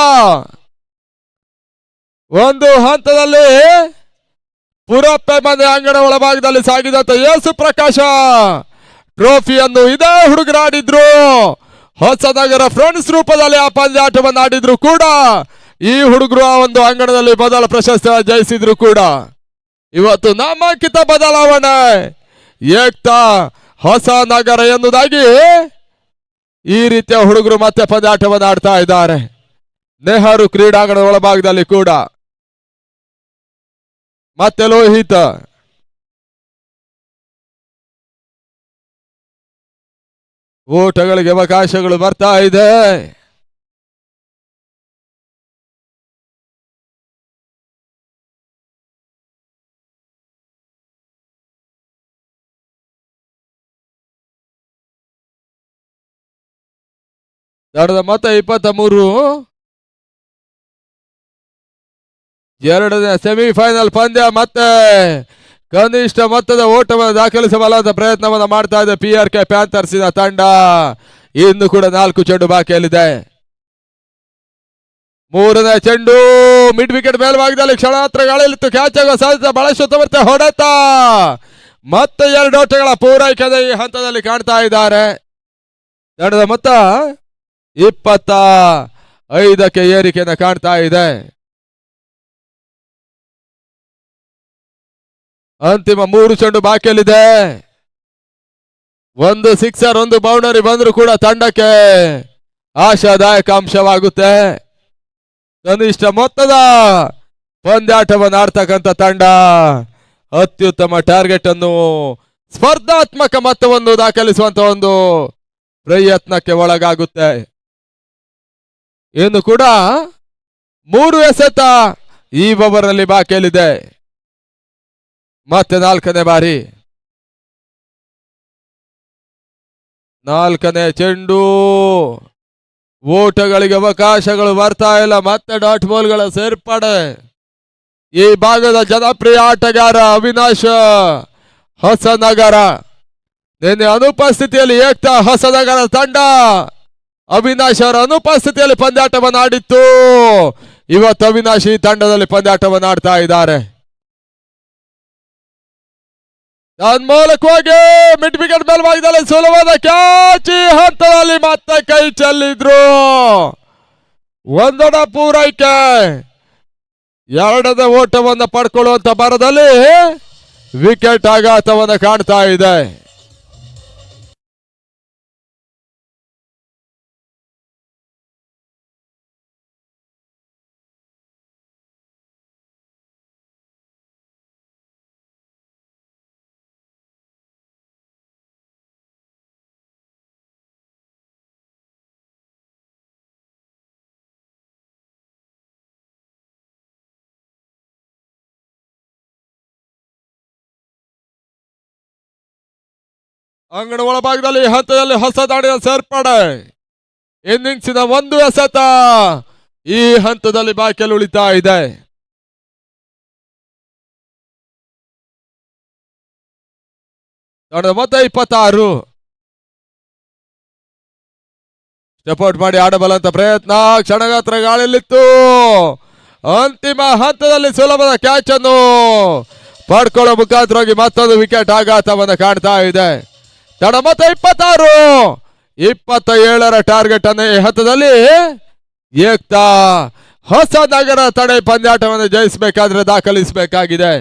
ಒಂದು ಹಂತದಲ್ಲಿ ಪುರಪ್ಪೆ ಮನೆ ಅಂಗಣ ಒಳಭಾಗದಲ್ಲಿ ಸಾಗಿದಂತ ಯೇಸು ಪ್ರಕಾಶ ಟ್ರೋಫಿಯನ್ನು ಇದೇ ಹುಡುಗರಾಡಿದ್ರು. ಹೊಸನಗರ ಫ್ರೆಂಡ್ಸ್ ರೂಪದಲ್ಲಿ ಆ ಪಂದ್ಯಾಟವನ್ನು ಆಡಿದ್ರು ಕೂಡ ಈ ಹುಡುಗರು ಆ ಒಂದು ಅಂಗಣದಲ್ಲಿ ಮೊದಲ ಪ್ರಶಸ್ತಿ ಜಯಿಸಿದ್ರು ಕೂಡ. ಇವತ್ತು ನಾಮಾಂಕಿತ ಬದಲಾವಣೆ ಏಕ್ತಾ ಹೊಸನಗರ ಎನ್ನುವುದಾಗಿ ಈ ರೀತಿಯ ಹುಡುಗರು ಮತ್ತೆ ಪಂದ್ಯಾಟವನ್ನು ಆಡ್ತಾ ಇದ್ದಾರೆ. ನೆಹರು ಕ್ರೀಡಾಂಗಣದ ಒಳಭಾಗದಲ್ಲಿ ಕೂಡ ಮತ್ತೆ ಲೋಹಿತ ಓಟಗಳಿಗೆ ಅವಕಾಶಗಳು ಬರ್ತಾ ಇದೆ. ದಡದ ಮೊತ್ತ 23. ಎರಡನೇ ಸೆಮಿಫೈನಲ್ ಪಂದ್ಯ ಮತ್ತೆ ಕನಿಷ್ಠ ಮೊತ್ತದ ಓಟವನ್ನು ದಾಖಲಿಸಬಲ್ಲದ ಪ್ರಯತ್ನವನ್ನು ಮಾಡ್ತಾ ಇದೆ PRK ಪ್ಯಾಂಥರ್ಸಿನ ತಂಡ. ಇನ್ನು ಕೂಡ 4 ಚೆಂಡು ಬಾಕಿಯಲ್ಲಿದೆ. ಮೂರನೇ ಚೆಂಡು ಮಿಡ್ ವಿಕೆಟ್ ಮೇಲ್ಭಾಗದಲ್ಲಿ ಕ್ಷಣಾತ್ರ ಗಾಳಿಯಲ್ಲಿತ್ತು. ಕ್ಯಾಚ್ ಆಗುವ ಸಾಧ್ಯತೆ ಬಳಸುತ್ತ ಮತ್ತೆ ಹೊಡೆತ ಮತ್ತೆ 2 ಓಟಗಳ ಪೂರೈಕೆದ ಈ ಹಂತದಲ್ಲಿ ಕಾಣ್ತಾ ಇದ್ದಾರೆ. ದಡದ ಮೊತ್ತ 25ಕ್ಕೆ ಏರಿಕೆಯನ್ನು ಕಾಣ್ತಾ ಇದೆ. ಅಂತಿಮ 3 ಚೆಂಡು ಬಾಕಿಯಲ್ಲಿದೆ. ಒಂದು ಸಿಕ್ಸರ್ ಒಂದು ಬೌಂಡರಿ ಬಂದರೂ ಕೂಡ ತಂಡಕ್ಕೆ ಆಶಾದಾಯಕ ಅಂಶವಾಗುತ್ತೆ. ಕನಿಷ್ಠ ಮೊತ್ತದ ಪಂದ್ಯಾಟವನ್ನು ಆಡ್ತಕ್ಕಂಥ ತಂಡ ಅತ್ಯುತ್ತಮ ಟಾರ್ಗೆಟ್ ಅನ್ನು ಸ್ಪರ್ಧಾತ್ಮಕ ಮೊತ್ತವನ್ನು ದಾಖಲಿಸುವಂತ ಒಂದು ಪ್ರಯತ್ನಕ್ಕೆ ಒಳಗಾಗುತ್ತೆ. ಇನ್ನು ಕೂಡ 3 ಎಸೆತ ಈ ಓವರ್ನಲ್ಲಿ ಬಾಕಿಯಲ್ಲಿದೆ. ಮತ್ತೆ 4ನೇ ಬಾರಿ 4ನೇ ಚೆಂಡು ಓಟಗಳಿಗೆ ಅವಕಾಶಗಳು ಬರ್ತಾ ಇಲ್ಲ. ಮತ್ತೆ ಡಾಟ್ ಬಾಲ್ಗಳ ಸೇರ್ಪಡೆ. ಈ ಭಾಗದ ಜನಪ್ರಿಯ ಆಟಗಾರ ಅವಿನಾಶ್ ಹೊಸನಗರ ನಿನ್ನೆ ಅನುಪಸ್ಥಿತಿಯಲ್ಲಿ ಏಕ್ತಾ ಹೊಸನಗರ ತಂಡ ಅವಿನಾಶ್ ಅವರ ಅನುಪಸ್ಥಿತಿಯಲ್ಲಿ ಪಂದ್ಯಾಟವನ್ನು ಆಡಿತ್ತು. ಇವತ್ತು ಅವಿನಾಶ್ ಈ ತಂಡದಲ್ಲಿ ಪಂದ್ಯಾಟವನ್ನು ಆಡ್ತಾ ಇದ್ದಾರೆ. ತನ್ಮೂಲಕವಾಗಿ ಮಿಡ್ ವಿಕೆಟ್ ಮೇಲ್ಭಾಗದಲ್ಲಿ ಸುಲಭವಾದ ಕ್ಯಾಚ್ ಹಂತದಲ್ಲಿ ಮತ್ತೆ ಕೈ ಚೆಲ್ಲಿದ್ರು. ಒಂದೊಡ ಪೂರೈಕೆ, ಎರಡನೇ ಓಟವನ್ನು ಪಡ್ಕೊಳ್ಳುವಂತ ಬರದಲ್ಲಿ ವಿಕೆಟ್ ಆಘಾತವನ್ನು ಕಾಣ್ತಾ ಇದೆ. ಅಂಗಣ ಒಳಭಾಗದಲ್ಲಿ ಈ ಹಂತದಲ್ಲಿ ಹೊಸ ದಾಳಿಯ ಸೇರ್ಪಡೆ. ಇನ್ನಿಂಗ್ಸಿನ ಒಂದು ಎಸೆತ ಈ ಹಂತದಲ್ಲಿ ಬಾಕಿಯಲ್ಲಿ ಉಳಿತಾ ಇದೆ. ಮತ್ತೆ 26 ಸ್ಟೆಪ್ ಮಾಡಿ ಆಡಬಲ್ಲಂತ ಪ್ರಯತ್ನ. ಕ್ಷಣಗಾತ್ರ ಗಾಳಿಯಲ್ಲಿತ್ತು. ಅಂತಿಮ ಹಂತದಲ್ಲಿ ಸುಲಭದ ಕ್ಯಾಚ್ ಅನ್ನು ಪಡ್ಕೊಳ್ಳೋ ಮುಖಾಂತರವಾಗಿ ಮತ್ತೊಂದು ವಿಕೆಟ್ ಆಘಾತವನ್ನು ಕಾಣ್ತಾ ಇದೆ. ಮತ್ತೆ 26 27ರ ಟಾರ್ಗೆಟ್ ಅನ್ನು ಈ ಹಂತದಲ್ಲಿ ಏಕ್ತಾ ಹೊಸ ನಗರ ತಡೆ ಪಂದ್ಯಾಟವನ್ನು ಜಯಿಸಬೇಕಾದ್ರೆ ದಾಖಲಿಸಬೇಕಾಗಿದೆ.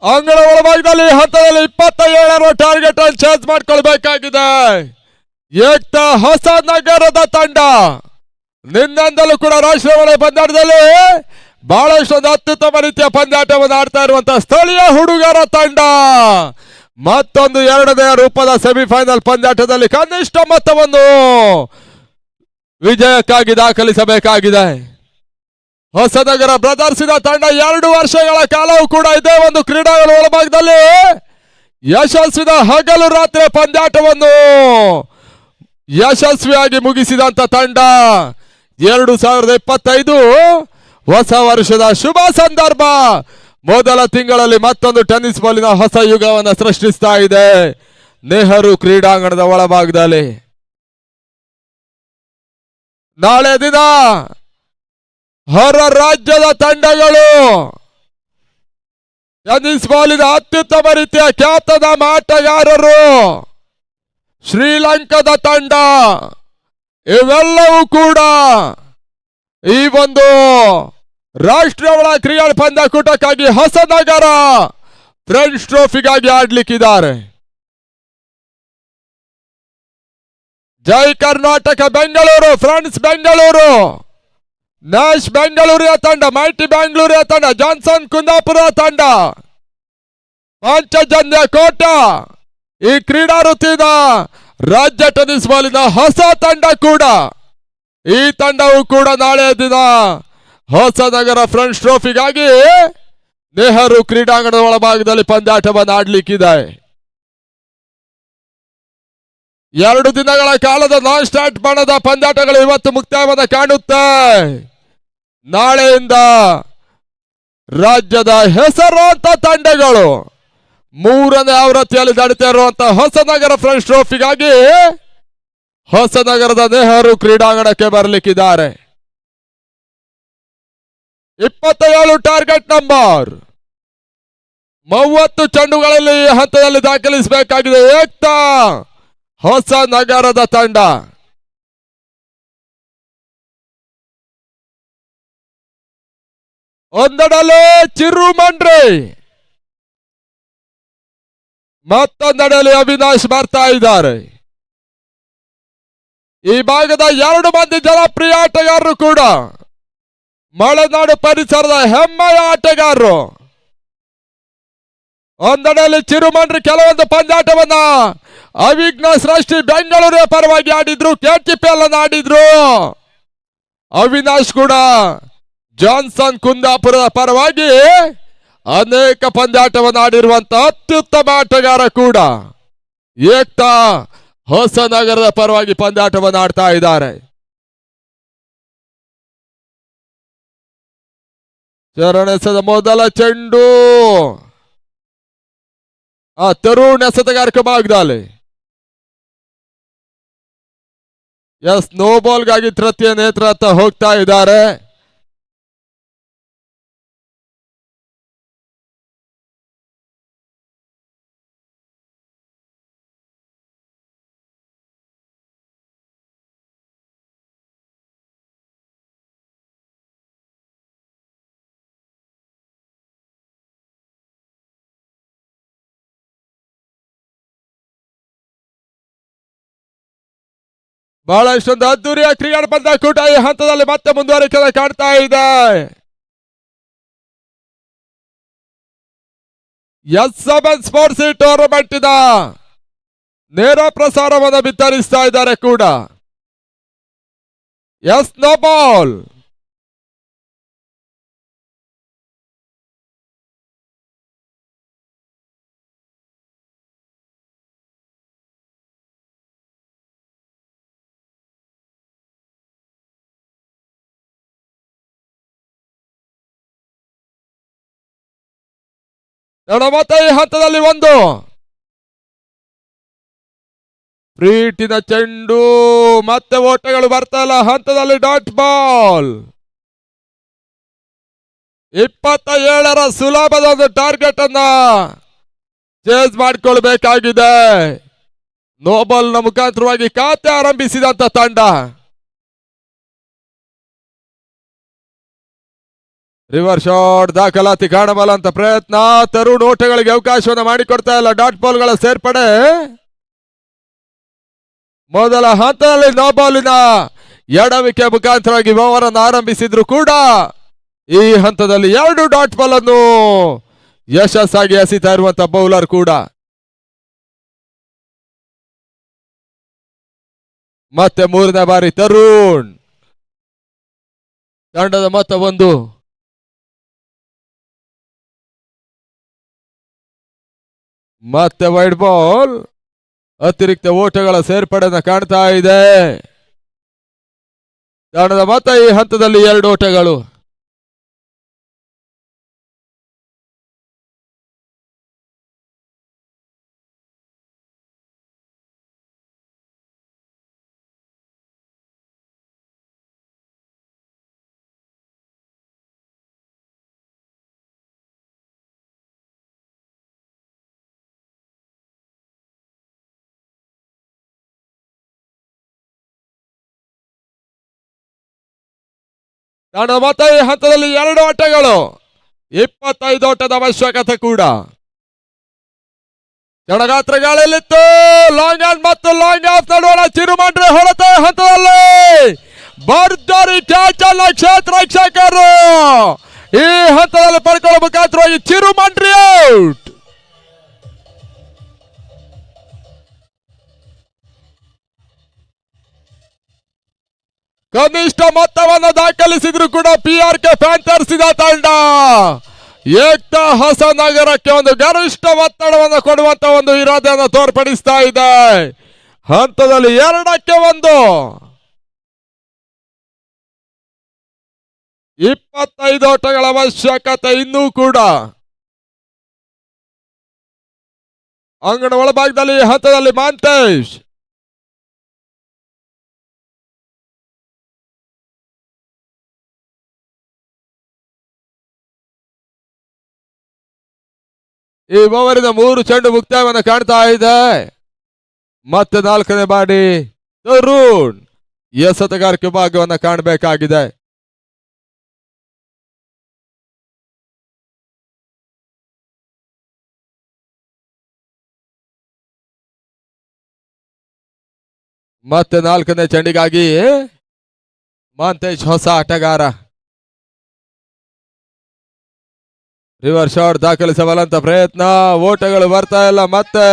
ಅಂಗಣ ಒಳಭಾಗದಲ್ಲಿ ಹಂತದಲ್ಲಿ 27ರ ಟಾರ್ಗೆಟ್ ಅನ್ನು ಚೇಂಜ್ ಮಾಡ್ಕೊಳ್ಬೇಕಾಗಿದೆ. ಏಕ್ತಾ ಹೊಸ ನಗರದ ತಂಡ ನಿನ್ನಿಂದಲೂ ಕೂಡ ರಾಷ್ಟ್ರೀಯ ಪಂದ್ಯಾಟದಲ್ಲಿ ಬಹಳಷ್ಟು ಅತ್ಯುತ್ತಮ ರೀತಿಯ ಪಂದ್ಯಾಟವನ್ನು ಆಡ್ತಾ ಇರುವಂತಹ ಸ್ಥಳೀಯ ಹುಡುಗರ ತಂಡ ಮತ್ತೊಂದು ಎರಡನೇ ರೂಪದ ಸೆಮಿಫೈನಲ್ ಪಂದ್ಯಾಟದಲ್ಲಿ ಕನಿಷ್ಠ ಮೊತ್ತವನ್ನು ವಿಜಯಕ್ಕಾಗಿ ದಾಖಲಿಸಬೇಕಾಗಿದೆ. ಹೊಸನಗರ ಬ್ರದರ್ಸಿನ ತಂಡ 2 ವರ್ಷಗಳ ಕಾಲವೂ ಕೂಡ ಇದೇ ಒಂದು ಕ್ರೀಡಾಂಗಣ ಒಳಭಾಗದಲ್ಲಿ ಯಶಸ್ವಿನ ಹಗಲು ರಾತ್ರಿ ಪಂದ್ಯಾಟವನ್ನು ಯಶಸ್ವಿಯಾಗಿ ಮುಗಿಸಿದಂತ ತಂಡ. 2025 ಹೊಸ ವರ್ಷದ ಶುಭ ಸಂದರ್ಭ. ಮೊದಲ ತಿಂಗಳಲ್ಲಿ ಮತ್ತೊಂದು ಟೆನ್ನಿಸ್ ಬಾಲಿನ ಹೊಸ ಯುಗವನ್ನು ಸೃಷ್ಟಿಸ್ತಾ ಇದೆ ನೆಹರು ಕ್ರೀಡಾಂಗಣದ ಒಳಭಾಗದಲ್ಲಿ. ನಾಳೆ ದಿನ ಹೊರ ರಾಜ್ಯದ ತಂಡಗಳು ಟೆನ್ನಿಸ್ ಬಾಲಿನ ಅತ್ಯುತ್ತಮ ರೀತಿಯ ಖ್ಯಾತನಾಮ ಆಟಗಾರರು, ಶ್ರೀಲಂಕಾದ ತಂಡ, ಇವೆಲ್ಲವೂ ಕೂಡ ಈ ಒಂದು ರಾಷ್ಟ್ರೀಯ ಕ್ರಿಕೆಟ್ ಪಂದ್ಯಕೂಟಕ್ಕಾಗಿ ಹೊಸನಗರ ಫ್ರೆಂಚ್ ಟ್ರೋಫಿಗಾಗಿ ಆಡ್ಲಿಕ್ಕಿದ್ದಾರೆ. ಜೈ ಕರ್ನಾಟಕ ಬೆಂಗಳೂರು, ಫ್ರೆಂಡ್ಸ್ ಬೆಂಗಳೂರು, ನ್ಯಾಶ್ ಬೆಂಗಳೂರಿನ ತಂಡ, ಮೈಟಿ ಬೆಂಗಳೂರಿನ ತಂಡ, ಜಾನ್ಸನ್ ಕುಂದಾಪುರ ತಂಡ, ಪಂಚಜನ್ಯ ಕೋಟ ಈ ಕ್ರೀಡಾ ಋತುವಿನ ರಾಜ್ಯ ಟೆನ್ನಿಸ್ ಬಾಲಿನ ಹೊಸ ತಂಡ ಕೂಡ. ಈ ತಂಡವು ಕೂಡ ನಾಳೆ ದಿನ ಹೊಸನಗರ ಫ್ರೆಂಚ್ ಟ್ರೋಫಿಗಾಗಿ ನೆಹರು ಕ್ರೀಡಾಂಗಣದ ಒಳಭಾಗದಲ್ಲಿ ಪಂದ್ಯಾಟವನ್ನು ಆಡ್ಲಿಕ್ಕಿದೆ. 2 ದಿನಗಳ ಕಾಲದ ನಾನ್ ಸ್ಟಾರ್ಟ್ ಬಣದ ಪಂದ್ಯಾಟಗಳು ಇವತ್ತು ಮುಕ್ತಾಯವನ್ನು ಕಾಣುತ್ತೆ. ನಾಳೆಯಿಂದ ರಾಜ್ಯದ ಹೆಸರಾಂತ ತಂಡಗಳು 3ನೇ ಆವೃತ್ತಿಯಲ್ಲಿ ನಡೀತಾ ಇರುವಂತಹ ಹೊಸನಗರ ಫ್ರೆಂಚ್ ಟ್ರೋಫಿಗಾಗಿ ಹೊಸನಗರದ ನೆಹರು ಕ್ರೀಡಾಂಗಣಕ್ಕೆ ಬರಲಿಕ್ಕಿದ್ದಾರೆ. 27 ಟಾರ್ಗೆಟ್ ನಂಬರ್, 30 ಚೆಂಡುಗಳಲ್ಲಿ ಈ ಹಂತದಲ್ಲಿ ದಾಖಲಿಸಬೇಕಾಗಿದೆ ಏಕ್ತಾ ಹೊಸ ನಗರದ ತಂಡ. ಒಂದೆಡೆಯಲ್ಲಿ ಚಿರುಮಂಡ್ರಿ, ಮತ್ತೊಂದೆಡೆಯಲ್ಲಿ ಅವಿನಾಶ್ ಬರ್ತಾ ಇದ್ದಾರೆ. ಈ ಭಾಗದ 2 ಮಂದಿ ಜನಪ್ರಿಯ ಆಟಗಾರರು ಕೂಡ ಮಲೆನಾಡು ಪರಿಸರದ ಹೆಮ್ಮೆಯ ಆಟಗಾರರು. ಒಂದೆಡೆಯಲ್ಲಿ ಚಿರುಮಂಡ್ರಿ ಕೆಲವೊಂದು ಪಂದ್ಯಾಟವನ್ನ ಅವಿಘ್ನ ಸೃಷ್ಟಿ ಬೆಂಗಳೂರಿನ ಪರವಾಗಿ ಆಡಿದ್ರು, KTPL ಅನ್ನು ಆಡಿದ್ರು. ಅವಿನಾಶ್ ಕೂಡ ಜಾನ್ಸನ್ ಕುಂದಾಪುರದ ಪರವಾಗಿ ಅನೇಕ ಪಂದ್ಯಾಟವನ್ನು ಆಡಿರುವಂತಹ ಅತ್ಯುತ್ತಮ ಆಟಗಾರ ಕೂಡ. ಏಕ್ತಾ ಹೊಸನಗರದ ಪರವಾಗಿ ಪಂದ್ಯಾಟವನ್ನು ಆಡ್ತಾ ಇದ್ದಾರೆ. ಚರಣೆಸದ ಮೊದಲ ಚೆಂಡು ತರುಣ್ ಎಸೆತಗಾರಿಕೆ ಭಾಗದಲ್ಲಿ ಎಸ್ ನೋ ಬಾಲ್ಗಾಗಿ ತೃತೀಯ ನೇತೃತ್ವ ಹೋಗ್ತಾ ಇದ್ದಾರೆ. ಬಹಳ ಇಷ್ಟೊಂದು ಅದ್ದೂರಿಯ ಕ್ರಿಕೆಟ್ ಪಂದ್ಯಾಕೂಟ ಈ ಹಂತದಲ್ಲಿ ಮತ್ತೆ ಮುಂದುವರಿಕೆ ಕಾಣ್ತಾ ಇದೆ. S7 ಸ್ಪೋರ್ಟ್ಸ್ ಟೂರ್ನಮೆಂಟ್ ಇದ ನೇರ ಪ್ರಸಾರವನ್ನು ಬಿತ್ತರಿಸ್ತಾ ಇದ್ದಾರೆ ಕೂಡ. Yes no ball. ಮತ್ತೆ ಈ ಹಂತದಲ್ಲಿ ಒಂದು ಪ್ರೀಟಿನ ಚೆಂಡು, ಮತ್ತೆ ಓಟಗಳು ಬರ್ತಾ ಇಲ್ಲ. ಹಂತದಲ್ಲಿ ಡಾಟ್ ಬಾಲ್. 27ರ ಸುಲಭದ ಒಂದು ಟಾರ್ಗೆಟ್ ಅನ್ನ ಚೇಸ್ ಮಾಡಿಕೊಳ್ಬೇಕಾಗಿದೆ. ನೋಬಲ್ನ ಮುಖಾಂತರವಾಗಿ ಖಾತೆ ಆರಂಭಿಸಿದಂತ ತಂಡ. ರಿವರ್ ಶಾಟ್ ದಾಖಲಾತಿ ಕಾಣಬಲ್ಲಂತ ಪ್ರಯತ್ನ. ತರುಣ್ ಓಟಗಳಿಗೆ ಅವಕಾಶವನ್ನು ಮಾಡಿಕೊಡ್ತಾ ಇಲ್ಲ. ಡಾಟ್ ಬಾಲ್ಗಳ ಸೇರ್ಪಡೆ. ಮೊದಲ ಹಂತದಲ್ಲಿ ನೋ ಬಾಲಿನ ಎಡವಿಕೆ ಮುಖಾಂತರವಾಗಿ ಓವರ್ ಅನ್ನು ಆರಂಭಿಸಿದ್ರು ಕೂಡ ಈ ಹಂತದಲ್ಲಿ 2 ಡಾಟ್ ಬಾಲ್ ಅನ್ನು ಯಶಸ್ಸಾಗಿ ಎಸಿತಾ ಇರುವಂತ ಬೌಲರ್ ಕೂಡ. ಮತ್ತೆ ಮೂರನೇ ಬಾರಿ ತರುಣ್ ತಂಡದ ಮೊತ್ತ ಒಂದು. ಮತ್ತೆ ವೈಡ್ ಬಾಲ್. ಅತಿರಿಕ್ತ ಓಟಗಳ ಸೇರ್ಪಡೆಯನ್ನು ಕಾಣ್ತಾ ಇದೆ. ತಂಡದ ಮೊತ್ತ ಈ ಹಂತದಲ್ಲಿ 2 ಓಟಗಳು. ತಂಡದ ಮೊತ್ತ ಈ ಹಂತದಲ್ಲಿ 2 ಓಟಗಳು. 25 ಓಟದ ಅವಶ್ಯಕತೆ ಕೂಡ. ಚಡಗಾತ್ರ ಗಾಳಿಯಲ್ಲಿತ್ತು. ಲಾಂಗ್ ಆನ್ ಮತ್ತು ಲಾಂಗ್ ಆಫ್ ನಡುವಣ ಚಿರುಮಂಡ್ರೆ ಹೊಡೆತ ಹಂತದಲ್ಲಿ ಭರ್ಜರಿ ಕ್ಯಾಚ್ ಅನ್ನ ಕ್ಷೇತ್ರ ರಕ್ಷಕರು ಈ ಹಂತದಲ್ಲಿ ಪಡ್ಕೊಳ್ಳೋ ಮುಖಾಂತರವಾಗಿ ಚಿರುಮಂಡ್ರಿ ಔಟ್. ಕನಿಷ್ಠ ಮೊತ್ತವನ್ನು ದಾಖಲಿಸಿದ್ರು ಕೂಡ PRK ಪ್ಯಾಂಥರ್ಸ್ ಇದ ತಂಡ ಏಕ್ತಾ ಹೊಸನಗರಕ್ಕೆ ಒಂದು ಗರಿಷ್ಠ ಒತ್ತಡವನ್ನು ಕೊಡುವಂತ ಒಂದು ಇರಾದೆಯನ್ನು ತೋರ್ಪಡಿಸ್ತಾ ಇದೆ. ಹಂತದಲ್ಲಿ 2ಕ್ಕೆ 1. 25 ಓಟಗಳ ಅವಶ್ಯಕತೆ ಇನ್ನೂ ಕೂಡ. ಅಂಗಣ ಒಳಭಾಗದಲ್ಲಿ ಹಂತದಲ್ಲಿ ಮಾಂತೇಶ್. ಈ ಓವರಿನ 3 ಚೆಂಡು ಮುಕ್ತಾಯವನ್ನು ಕಾಣ್ತಾ ಇದೆ. ಮತ್ತೆ 4ನೇ ಬಾರಿ ತರುಣ್ ಎಸೆತಗಾರಿಕೆ ಭಾಗವನ್ನು ಕಾಣಬೇಕಾಗಿದೆ. ಮತ್ತೆ 4ನೇ ಚೆಂಡಿಗಾಗಿ ಮಾಂತೇಶ್ ಹೊಸ ಆಟಗಾರ. ರಿವರ್ ಶಾಟ್ ದಾಖಲಿಸಬಲ್ಲಂತ ಪ್ರಯತ್ನ. ಓಟಗಳು ಬರ್ತಾ ಇಲ್ಲ. ಮತ್ತೆ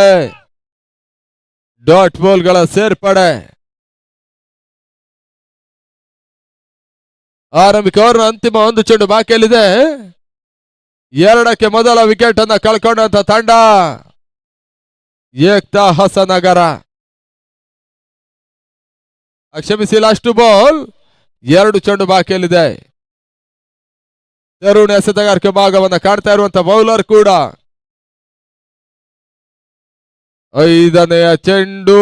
ಡಾಟ್ ಬಾಲ್ಗಳ ಸೇರ್ಪಡೆ. ಆರಂಭಿಕ ಓವರ್ನ ಅಂತಿಮ 1 ಚೆಂಡು ಬಾಕಿಯಲ್ಲಿದೆ. 2ಕ್ಕೆ ಮೊದಲ ವಿಕೆಟ್ ಅನ್ನ ಕಳ್ಕೊಂಡಂತ ತಂಡ ಏಕ್ತಾ ಹೊಸನಗರ. ಕ್ಷಮಿಸಿ, ಲಾಸ್ಟ್ ಬಾಲ್. 2 ಚೆಂಡು ಬಾಕಿಯಲ್ಲಿದೆ. ತರುಣ್ ಎಸೆತಗಾರಿಕೆ ಭಾಗವನ್ನು ಕಾಣ್ತಾ ಇರುವಂತ ಬೌಲರ್ ಕೂಡ. ಐದನೆಯ ಚೆಂಡು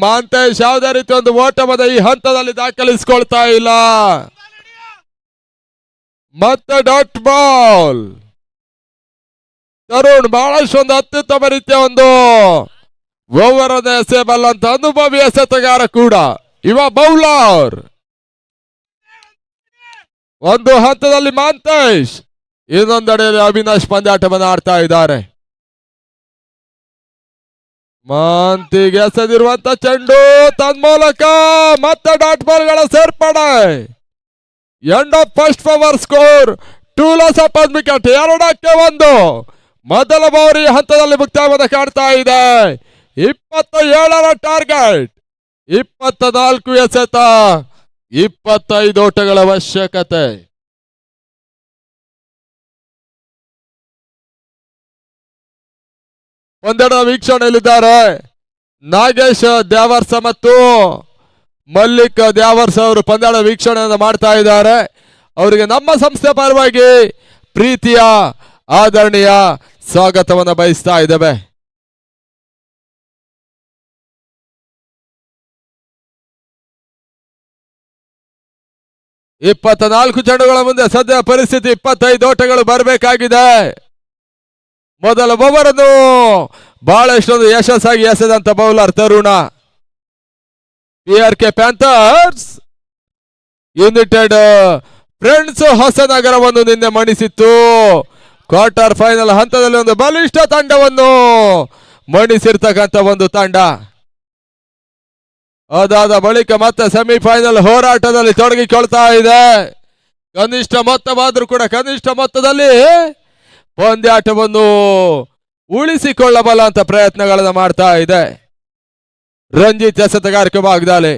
ಮಾಂತೇಶ್ ಯಾವುದೇ ರೀತಿ ಒಂದು ಓಟಮದ ಈ ಹಂತದಲ್ಲಿ ದಾಖಲಿಸಿಕೊಳ್ತಾ ಇಲ್ಲ. ಮತ್ತೆ ಡಾಟ್ ಬಾಲ್. ತರುಣ್ ಬಹಳಷ್ಟು ಒಂದು ಅತ್ಯುತ್ತಮ ರೀತಿಯ ಒಂದು ಓವರ್ ಅನ್ನು ಎಸೆಯಬಲ್ಲಂತ ಅನುಭವಿ ಎಸೆತಗಾರ ಕೂಡ ಇವ ಬೌಲರ್. ಒಂದು ಹಂತದಲ್ಲಿ ಮಾಂತೇಶ್, ಇನ್ನೊಂದೆಡೆಯಲ್ಲಿ ಅವಿನಾಶ್ ಪಂದ್ಯಾಟವನ್ನು ಆಡ್ತಾ ಇದ್ದಾರೆ. ಮಾಂತಿಗೆ ಎಸೆದಿರುವಂತ ಚೆಂಡು ತನ್ಮೂಲಕ ಮತ್ತೆ ಡಾಟ್ ಬಾಲ್ ಗಳ ಸೇರ್ಪಡೆ. End of first over score 2 wicket 2-1. ಮೊದಲ ಬಾರಿ ಹಂತದಲ್ಲಿ ಮುಕ್ತಾಯವನ್ನು ಕಾಣ್ತಾ ಇದೆ. 27ರ ಟಾರ್ಗೆಟ್, 24 ಎಸೆತ, 25 ಓಟಗಳ ಅವಶ್ಯಕತೆ. ಒಂದೆರಡು ವೀಕ್ಷಣೆಯಲ್ಲಿದ್ದಾರೆ ನಾಗೇಶ್ ದ್ಯಾವರ್ಸ ಮತ್ತು ಮಲ್ಲಿಕ್ ದ್ಯಾವರ್ಸ ಅವರು ಪಂದ್ಯಾಟ ವೀಕ್ಷಣೆಯನ್ನು ಮಾಡ್ತಾ ಇದ್ದಾರೆ. ಅವರಿಗೆ ನಮ್ಮ ಸಂಸ್ಥೆ ಪರವಾಗಿ ಪ್ರೀತಿಯ ಆದರಣೀಯ ಸ್ವಾಗತವನ್ನು ಬಯಸ್ತಾ ಇದ್ದೇವೆ. ಇಪ್ಪತ್ನಾಲ್ಕು ಚೆಂಡುಗಳ ಮುಂದೆ ಸದ್ಯ ಪರಿಸ್ಥಿತಿ 25 ಓಟಗಳು ಬರಬೇಕಾಗಿದೆ. ಮೊದಲ ಓವರ್ ಅನ್ನು ಬಹಳಷ್ಟೊಂದು ಯಶಸ್ಸಾಗಿ ಎಸೆದಂತ ಬೌಲರ್ ತರುಣ. PRK ಪ್ಯಾಂಥರ್ಸ್ ಯುನೈಟೆಡ್ ಫ್ರೆಂಡ್ಸ್ ಹೊಸನಗರವನ್ನು ನಿನ್ನೆ ಮಣಿಸಿತ್ತು. ಕ್ವಾರ್ಟರ್ ಫೈನಲ್ ಹಂತದಲ್ಲಿ ಒಂದು ಬಲಿಷ್ಠ ತಂಡವನ್ನು ಮಣಿಸಿರ್ತಕ್ಕಂಥ ಒಂದು ತಂಡ. ಅದಾದ ಬಳಿಕ ಮತ್ತೆ ಸೆಮಿಫೈನಲ್ ಹೋರಾಟದಲ್ಲಿ ತೊಡಗಿಕೊಳ್ತಾ ಇದೆ. ಕನಿಷ್ಠ ಮೊತ್ತವಾದ್ರೂ ಕೂಡ ಕನಿಷ್ಠ ಮೊತ್ತದಲ್ಲಿ ಪಂದ್ಯಾಟವನ್ನು ಉಳಿಸಿಕೊಳ್ಳಬಲ್ಲ ಅಂತ ಪ್ರಯತ್ನಗಳನ್ನು ಮಾಡ್ತಾ ಇದೆ. ರಂಜಿತ್ ಎಸೆತಗಾರಿಕೆ ಭಾಗದಲ್ಲಿ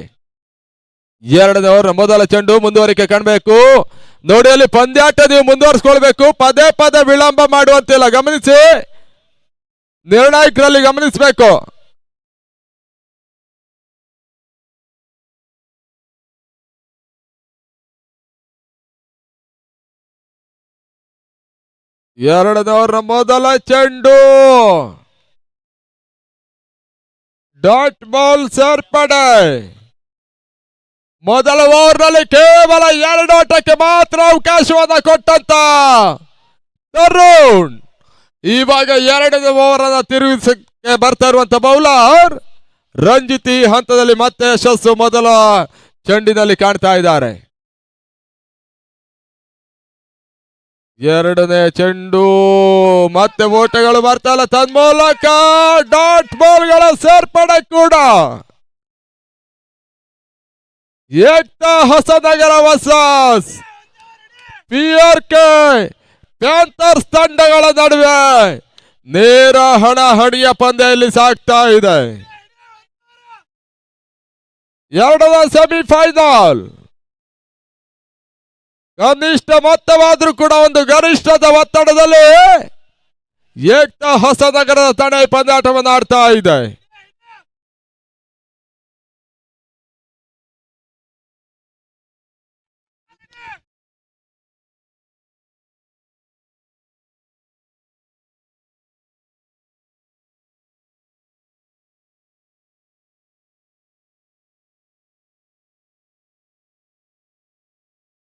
2ನೇ ಓವರ್ ಮೊದಲ ಚೆಂಡು ಮುಂದುವರಿಕೆ ಕಾಣಬೇಕು. ನೋಡಿ ಅಲ್ಲಿ ಪಂದ್ಯಾಟ ನೀವು ಮುಂದುವರಿಸಿಕೊಳ್ಬೇಕು. ಪದೇ ಪದೇ ವಿಳಂಬ ಮಾಡುವಂತಿಲ್ಲ, ಗಮನಿಸಿ, ನಿರ್ಣಾಯಕರಲ್ಲಿ ಗಮನಿಸಬೇಕು. ಎರಡನೇ ಓವರ್ ಮೊದಲ ಚೆಂಡು ಡಾಟ್ ಬಾಲ್ ಸೇರ್ಪಡೆ. ಮೊದಲ ಓವರ್ನಲ್ಲಿ ಕೇವಲ 2 ಓಟಕ್ಕೆ ಮಾತ್ರ ಅವಕಾಶವನ್ನ ಕೊಟ್ಟಂತ ತರುಣ್ ಇವಾಗ 2ನೇ ಓವರ್ ಅನ್ನ ತಿರುಗಿಸಕ್ಕೆ ಬರ್ತಾ ಇರುವಂತ ಬೌಲರ್ ರಂಜಿತ್ ಈ ಹಂತದಲ್ಲಿ ಮತ್ತೆ ಯಶಸ್ಸು ಮೊದಲ ಚೆಂಡಿನಲ್ಲಿ ಕಾಣ್ತಾ ಇದ್ದಾರೆ. 2ನೇ ಚೆಂಡು ಮತ್ತೆ ಓಟಗಳು ಬರ್ತಾ ಇಲ್ಲ, ತನ್ಮೂಲಕ ಡಾಟ್ ಬಾಲ್ ಗಳ ಸೇರ್ಪಡೆ ಕೂಡ. Ekta Hosanagara versus PRK panthers ತಂಡಗಳ ನಡುವೆ ನೇರ ಹಣಾಹಣಿಯ ಪಂದ್ಯ ಇಲ್ಲಿ ಸಾಗ್ತಾ ಇದೆ. 2ನೇ ಸೆಮಿಫೈನಲ್. ಕನಿಷ್ಠ ಮೊತ್ತವಾದ್ರೂ ಕೂಡ ಒಂದು ಗರಿಷ್ಠದ ಒತ್ತಡದಲ್ಲಿ ಏಕ್ತಾ ಹೊಸನಗರದ ತಂಡ ಈ ಪಂದ್ಯಾಟವನ್ನು ಆಡ್ತಾ ಇದೆ.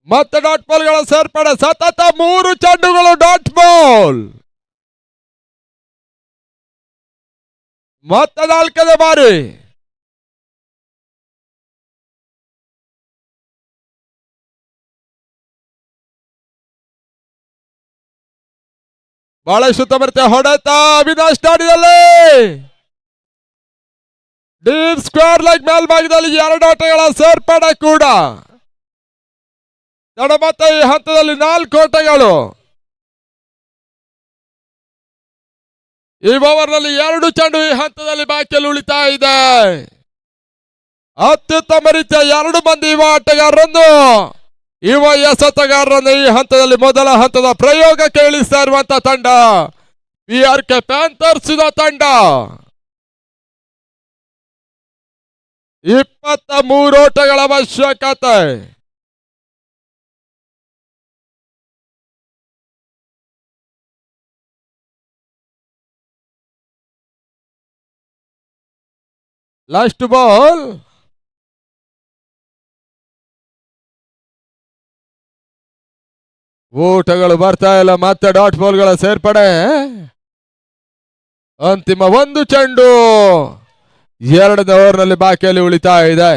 ಮತ್ತೆ ಡಾಟ್ ಬಾಲ್ ಗಳ ಸೇರ್ಪಡೆ. ಸತತ 3 ಚೆಂಡುಗಳು ಡಾಟ್ ಬಾಲ್. ಮತ್ತೆ 4ನೇ ಬಾರಿ. ಬಹಳಷ್ಟು ಉತ್ತಮ ಹೊಡೆತ ಅವಿನಾಶ್ ಸ್ಟಾಡಿಯಲ್ಲಿ ಡೀಪ್ ಸ್ಕ್ವೇರ್ ಲೆಗ್ ಮೇಲ್ಭಾಗದಲ್ಲಿ 2 ಓಟಗಳ ಸೇರ್ಪಡೆ ಕೂಡ. ಮತ್ತೆ ಈ ಹಂತದಲ್ಲಿ 4 ಓಟಗಳು. ಈ ಓವರ್ನಲ್ಲಿ 2 ಚೆಂಡು ಈ ಹಂತದಲ್ಲಿ ಬಾಕಿಯಲ್ಲಿ ಉಳಿತಾ ಇದೆ. ಅತ್ಯುತ್ತಮ ರೀತಿಯ 2 ಮಂದಿ ಯುವ ಆಟಗಾರರನ್ನು ಯುವ ಎಸೆತಗಾರರನ್ನು ಈ ಹಂತದಲ್ಲಿ ಮೊದಲ ಹಂತದ ಪ್ರಯೋಗಕ್ಕೆ ಇಳಿಸ್ತಾ ಇರುವಂತ ತಂಡ PRK ಪ್ಯಾಂಥರ್ಸ್ ತಂಡ. 23 ಓಟಗಳ ಅವಶ್ಯಕತೆ. Last ball. ಊಟಗಳು ಬರ್ತಾ ಇಲ್ಲ, ಮತ್ತೆ ಡಾಟ್ ಬಾಲ್ಗಳ ಸೇರ್ಪಡೆ. ಅಂತಿಮ ಒಂದು ಚೆಂಡು 2ನೇ ಓವರ್ನಲ್ಲಿ ಬಾಕಿಯಲ್ಲಿ ಉಳಿತಾ ಇದೆ.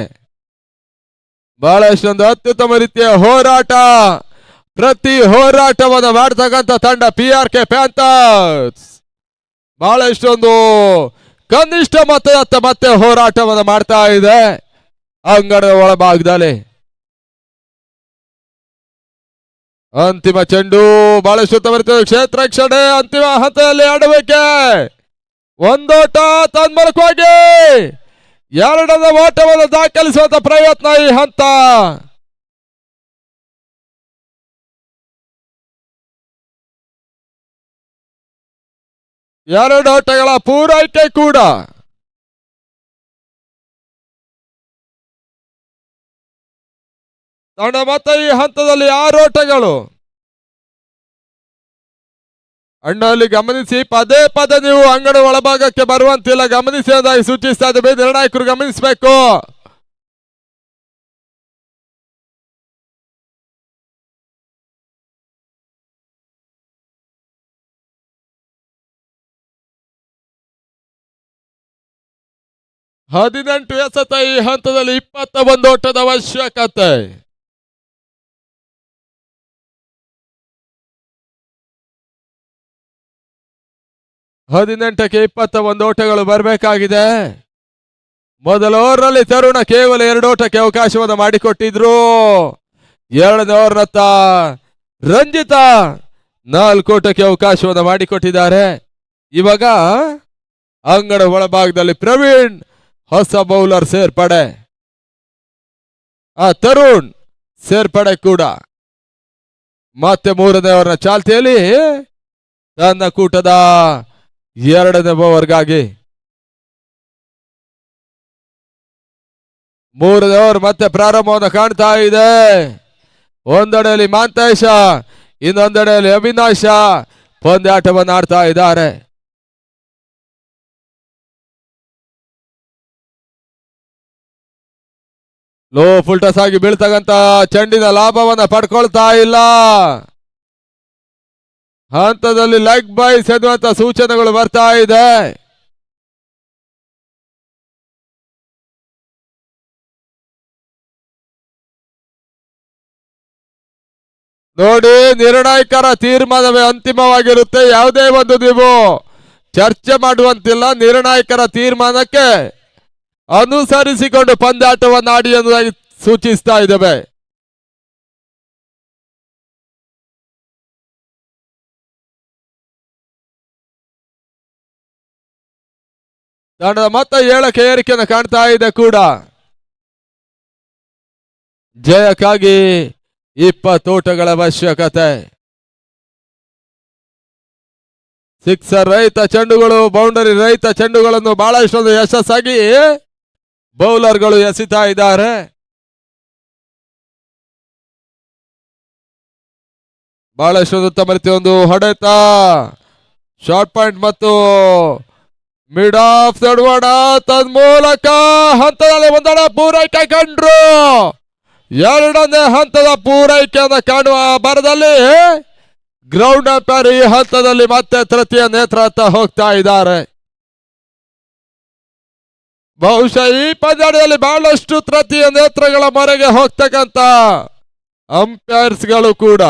ಬಹಳಷ್ಟೊಂದು ಅತ್ಯುತ್ತಮ ರೀತಿಯ ಹೋರಾಟ, ಪ್ರತಿ ಹೋರಾಟವನ್ನು ಮಾಡ್ತಕ್ಕಂಥ ತಂಡ PRK ಪ್ಯಾಂಥರ್ಸ್. ಬಹಳಷ್ಟೊಂದು ಕನಿಷ್ಠ ಮೊತ್ತದತ್ತ ಮತ್ತೆ ಹೋರಾಟವನ್ನು ಮಾಡ್ತಾ ಇದೆ ಅಂಗಣದ ಒಳಭಾಗದಲ್ಲಿ. ಅಂತಿಮ ಚೆಂಡು ಬಹಳಷ್ಟು ಉತ್ತಮ ರೀತಿಯ ಕ್ಷೇತ್ರ ರಕ್ಷಣೆ. ಅಂತಿಮ ಹಂತದಲ್ಲಿ ಆಡಬೇಕೆ ಒಂದೋಟ ತನ್ಮೂಲಕವಾಗಿ 2ನೇ ಓಟವನ್ನು ದಾಖಲಿಸುವಂತ ಪ್ರಯತ್ನ ಈ ಹಂತ. ಎರಡು ಓಟಗಳ ಪೂರೈಕೆ ಕೂಡ. ತಂಡ ಮತ್ತೆ ಈ ಹಂತದಲ್ಲಿ 6 ಓಟಗಳು. ಅಣ್ಣಲ್ಲಿ ಗಮನಿಸಿ, ಪದೇ ಪದೇ ನೀವು ಅಂಗಣ ಒಳಭಾಗಕ್ಕೆ ಬರುವಂತಿಲ್ಲ, ಗಮನಿಸಿ ಎಂದಾಗಿ ಸೂಚಿಸ್ತಾ ಇದ್ದೇವೆ. ನಿರ್ಣಾಯಕರು ಗಮನಿಸಬೇಕು. ಹದಿನೆಂಟು ಎಸೆತ ಈ ಹಂತದಲ್ಲಿ 21 ಓಟದ ಅವಶ್ಯಕತೆ. ಹದಿನೆಂಟಕ್ಕೆ 21 ಓಟಗಳು ಬರಬೇಕಾಗಿದೆ. ಮೊದಲ ಓವರ್ನಲ್ಲಿ ತರುಣ ಕೇವಲ 2 ಓಟಕ್ಕೆ ಅವಕಾಶವನ್ನು ಮಾಡಿಕೊಟ್ಟಿದ್ರು. 2ನೇ ಓವರ್ನತ್ತ ರಂಜಿತಾ 4 ಓಟಕ್ಕೆ ಅವಕಾಶವನ್ನು ಮಾಡಿಕೊಟ್ಟಿದ್ದಾರೆ. ಇವಾಗ ಅಂಗಣ ಒಳಭಾಗದಲ್ಲಿ ಪ್ರವೀಣ್ ಹೊಸ ಬೌಲರ್ ಸೇರ್ಪಡೆ, ತರುಣ್ ಸೇರ್ಪಡೆ ಕೂಡ. ಮತ್ತೆ 3ನೇ ಓವರ್ನ ಚಾಲ್ತಿಯಲ್ಲಿ ತನ್ನ ಕೂಟದ 2ನೇ ಓವರ್ಗಾಗಿ 3ನೇ ಓವರ್ ಮತ್ತೆ ಪ್ರಾರಂಭವನ್ನು ಕಾಣ್ತಾ ಇದೆ. ಒಂದೆಡೆಯಲ್ಲಿ ಮಾಂತೇಶ, ಇನ್ನೊಂದೆಡೆಯಲ್ಲಿ ಅವಿನಾಶ ಪಂದ್ಯಾಟವನ್ನು ಆಡ್ತಾ ಇದ್ದಾರೆ. ಲೋ ಫುಲ್ಟಸ್ ಆಗಿ ಬೀಳ್ತಕ್ಕಂತ ಚೆಂಡಿನ ಲಾಭವನ್ನ ಪಡ್ಕೊಳ್ತಾ ಇಲ್ಲ. ಹಂತದಲ್ಲಿ ಲೆಗ್ ಬೈಸ್ ಎನ್ನುವಂತ ಸೂಚನೆಗಳು ಬರ್ತಾ ಇದೆ. ನೋಡಿ, ನಿರ್ಣಾಯಕರ ತೀರ್ಮಾನವೇ ಅಂತಿಮವಾಗಿರುತ್ತೆ. ಯಾವುದೇ ಒಂದು ನೀವು ಚರ್ಚೆ ಮಾಡುವಂತಿಲ್ಲ. ನಿರ್ಣಾಯಕರ ತೀರ್ಮಾನಕ್ಕೆ ಅನುಸರಿಸಿಕೊಂಡು ಪಂದ್ಯಾಟವನ್ನು ಆಡಿ ಎನ್ನುವುದಾಗಿ ಸೂಚಿಸ್ತಾ ಇದ್ದೇವೆ. ತಂಡದ ಮೊತ್ತ 7ಕ್ಕೆ ಏರಿಕೆಯನ್ನು ಕಾಣ್ತಾ ಇದೆ ಕೂಡ. ಜಯಕ್ಕಾಗಿ 20 ಓಟಗಳ ಅವಶ್ಯಕತೆ. ಸಿಕ್ಸರ್ ರಹಿತ ಚೆಂಡುಗಳು, ಬೌಂಡರಿ ರಹಿತ ಚೆಂಡುಗಳನ್ನು ಬಹಳಷ್ಟೊಂದು ಯಶಸ್ಸಾಗಿ ಬೌಲರ್ಗಳು ಎಸಿತಾ ಇದ್ದಾರೆ. ಬಹಳಷ್ಟೊಂದು ಉತ್ತಮ ರೀತಿಯ ಒಂದು ಹೊಡೆತ, ಶಾರ್ಟ್ ಪಾಯಿಂಟ್ ಮತ್ತು ಮಿಡ್ ಆಫ್ ದಡ್ವಾಡ ತನ್ಮೂಲಕ ಹಂತದಲ್ಲಿ ಒಂದೆಡೆ ಪೂರೈಕೆ ಕಂಡ್ರು. 2ನೇ ಹಂತದ ಪೂರೈಕೆಯನ್ನು ಕಾಣುವ ಭರದಲ್ಲಿ ಗ್ರೌಂಡ್ ಅಂಪೈರ್ ಈ ಹಂತದಲ್ಲಿ ಮತ್ತೆ ತೃತೀಯ ನೇತೃತ್ವ ಹೋಗ್ತಾ ಇದ್ದಾರೆ. ಬಹುಶಃ ಈ ಪಂದ್ಯದಲ್ಲಿ ಬಹಳಷ್ಟು ತೃತೀಯ ನೇತ್ರಗಳ ಮೊರೆಗೆ ಹೋಗ್ತಕ್ಕಂತ ಅಂಪೈರ್ಸ್ಗಳು ಕೂಡ.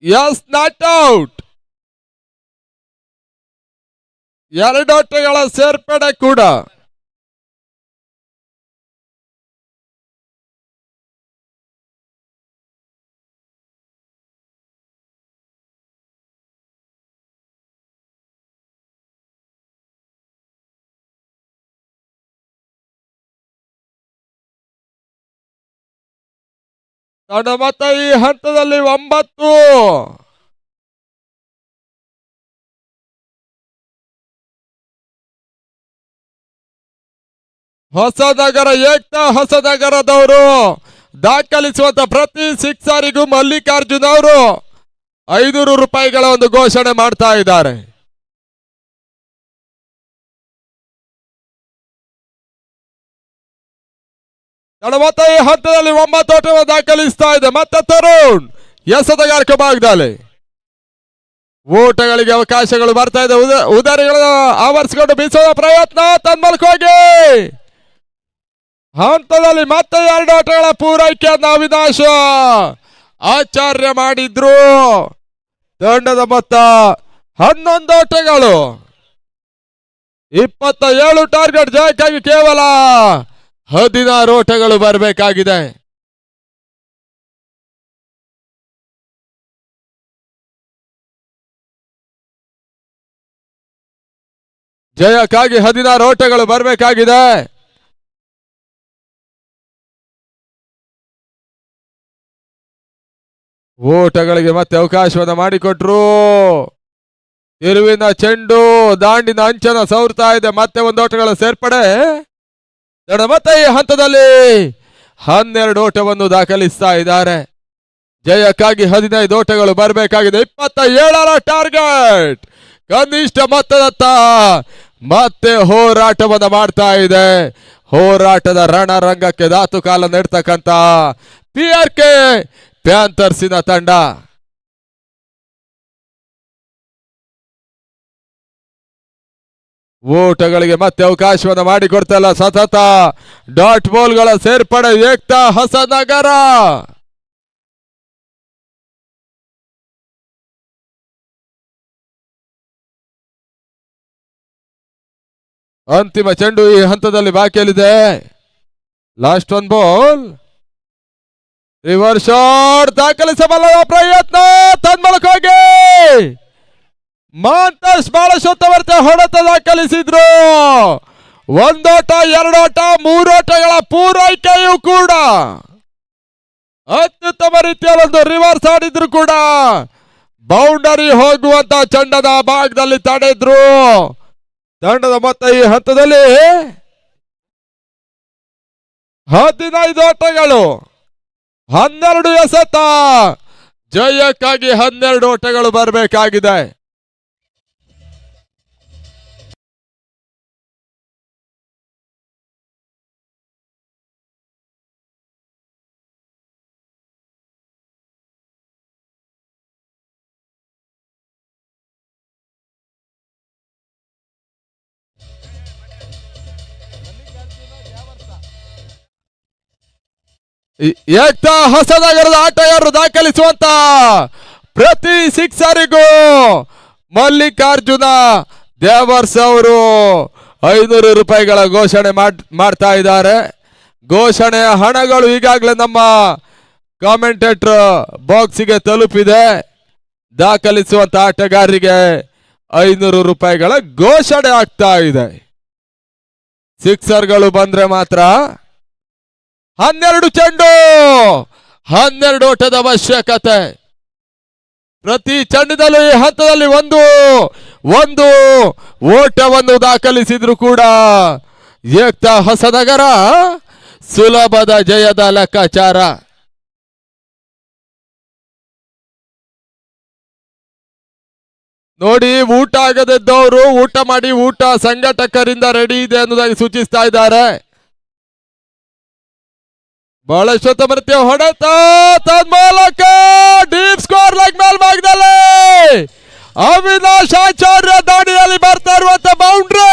S, not out. 2 ಓಟಗಳ ಸೇರ್ಪಡೆ ಕೂಡ. ತಂಡ ಮತ್ತೆ ಈ ಹಂತದಲ್ಲಿ 9. ಹೊಸನಗರ ಏಕ್ತಾ ಹೊಸನಗರದವರು ದಾಖಲಿಸುವಂತ ಪ್ರತಿ ಸಿಕ್ಸರಿಗೂ ಮಲ್ಲಿಕಾರ್ಜುನ್ ಅವರು 500 ರೂಪಾಯಿಗಳ ಒಂದು ಘೋಷಣೆ ಮಾಡ್ತಾ ಇದ್ದಾರೆ. ಮತ್ತೆ ಈ ಹಂತದಲ್ಲಿ 9 ಓಟವನ್ನು ದಾಖಲಿಸ್ತಾ ಇದೆ. ಮತ್ತೆ ತರುಣ್ ಎಸೆತಗಾರಿಕೆ ಭಾಗದಲ್ಲಿ ಓಟಗಳಿಗೆ ಅವಕಾಶಗಳು ಬರ್ತಾ ಇದೆ. ಉದಾರಿಗಳನ್ನು ಆವರಿಸಿಕೊಂಡು ಬೀಸುವ ಪ್ರಯತ್ನ ತನ್ಮೂಲಕ ಹೋಗಿ ಹಂತದಲ್ಲಿ ಮತ್ತೆ 2 ಓಟಗಳ ಪೂರೈಕೆಯನ್ನು ಅವಿನಾಶ್ ಆಚಾರ್ಯ ಮಾಡಿದ್ರು. ತಂಡದ ಮೊತ್ತ 11 ಓಟಗಳು, 27 ಟಾರ್ಗೆಟ್ ಜಯಕ್ಕಾಗಿ ಕೇವಲ 16 ಓಟಗಳು ಬರಬೇಕಾಗಿದೆ. ಜಯಕ್ಕಾಗಿ 16 ಓಟಗಳು ಬರಬೇಕಾಗಿದೆ. ಓಟಗಳಿಗೆ ಮತ್ತೆ ಅವಕಾಶವನ್ನು ಮಾಡಿಕೊಟ್ರು. ತಿರುವಿನ ಚೆಂಡು ದಾಂಡಿನ ಅಂಚನ ಸವರ್ತಾ ಇದೆ. ಮತ್ತೆ 1 ಓಟಗಳ ಸೇರ್ಪಡೆ. ಮತ್ತೆ ಈ ಹಂತದಲ್ಲಿ 12 ಓಟವನ್ನು ದಾಖಲಿಸ್ತಾ ಇದ್ದಾರೆ. ಜಯಕ್ಕಾಗಿ 15 ಓಟಗಳು ಬರಬೇಕಾಗಿದೆ. 27ರ ಟಾರ್ಗೆಟ್ ಕನಿಷ್ಠ ಮೊತ್ತದತ್ತ ಮತ್ತೆ ಹೋರಾಟವನ್ನು ಮಾಡ್ತಾ ಇದೆ. ಹೋರಾಟದ ರಣರಂಗಕ್ಕೆ ಧಾತು ಕಾಲ ನೆಡ್ತಕ್ಕಂತ PRK ಪ್ಯಾಂಥರ್ಸಿನ ತಂಡ. ಓಟಗಳಿಗೆ ಮತ್ತೆ ಅವಕಾಶವನ್ನು ಮಾಡಿಕೊಡ್ತಲ್ಲ. ಸತತ ಡಾಟ್ ಬಾಲ್ಗಳ ಸೇರ್ಪಡೆ ಏಕ್ತಾ ಹೊಸನಗರ. ಅಂತಿಮ ಚೆಂಡು ಈ ಹಂತದಲ್ಲಿ ಬಾಕಿಯಲ್ಲಿದೆ. Last 1 ball. ರಿವರ್ಸ್ ಶಾಟ್ ದಾಖಲಿಸಬಲ್ಲ ಪ್ರಯತ್ನ ತನ್ಮೂಲಕ ಹೋಗಿ ಮಾಂತೇಶ್ ಬಾಳಶೋತ್ತವರ್ತೆ ಹೊಡೆತ ದಾಖಲಿಸಿದ್ರು. 1 ಓಟ, 2 ಓಟ, 3 ಓಟಗಳ ಪೂರೈಕೆಯೂ ಕೂಡ ಅತ್ಯುತ್ತಮ ರೀತಿಯಲ್ಲಿ ಒಂದು ರಿವರ್ಸ್ ಆಡಿದ್ರು ಕೂಡ ಬೌಂಡರಿ ಹೋಗುವಂತ ಚೆಂಡದ ಭಾಗದಲ್ಲಿ ತಡೆದ್ರು. ತಂಡದ ಮೊತ್ತ ಈ ಹಂತದಲ್ಲಿ 15 ಓಟಗಳು, 12 ಎಸೆತ. ಜಯಕ್ಕಾಗಿ 12 ಓಟಗಳು ಬರಬೇಕಾಗಿದೆ. ಏಕ್ತಾ ಹೊಸನಗರದ ಆಟಗಾರರು ದಾಖಲಿಸುವಂತ ಪ್ರತಿ ಸಿಕ್ಸರಿಗೂ ಮಲ್ಲಿಕಾರ್ಜುನ ದೇವರ್ಸ್ ಅವರು 500 ರೂಪಾಯಿಗಳ ಘೋಷಣೆ ಮಾಡ್ತಾ ಇದ್ದಾರೆ. ಘೋಷಣೆಯ ಹಣಗಳು ಈಗಾಗಲೇ ನಮ್ಮ ಕಾಮೆಂಟೇಟರ್ ಬಾಕ್ಸಿಗೆ ತಲುಪಿದೆ. ದಾಖಲಿಸುವಂತ ಆಟಗಾರರಿಗೆ 500 ರೂಪಾಯಿಗಳ ಘೋಷಣೆ ಆಗ್ತಾ ಇದೆ. ಸಿಕ್ಸರ್ಗಳು ಬಂದ್ರೆ ಮಾತ್ರ 12 ಚೆಂಡು, 12 ಓಟದ ಅವಶ್ಯಕತೆ. ಪ್ರತಿ ಚೆಂಡಿನಲ್ಲೂ ಈ ಹಂತದಲ್ಲಿ ಒಂದು ಓಟವನ್ನು ದಾಖಲಿಸಿದ್ರು ಕೂಡ ಏಕ್ತಾ ಹೊಸನಗರ ಸುಲಭದ ಜಯದ ಲೆಕ್ಕಾಚಾರ. ನೋಡಿ, ಊಟ ಆಗದಿದ್ದವರು ಊಟ ಮಾಡಿ, ಊಟ ಸಂಘಟಕರಿಂದ ರೆಡಿ ಇದೆ ಅನ್ನೋದಾಗಿ ಸೂಚಿಸ್ತಾ ಇದ್ದಾರೆ. ಬಹಳಷ್ಟು ಮೃತ್ಯು ಹೊಡೆತ ತನ್ಮೂಲಕ ಡೀಪ್ ಸ್ಕೋರ್ ಲೆಗ್ ಮೇಲ್ಭಾಗದಲ್ಲಿ ಅವಿನಾಶ್ ಆಚಾರ್ಯ ದಾಡಿಯಲ್ಲಿ ಬರ್ತಾ ಇರುವಂತ ಬೌಂಡ್ರಿ.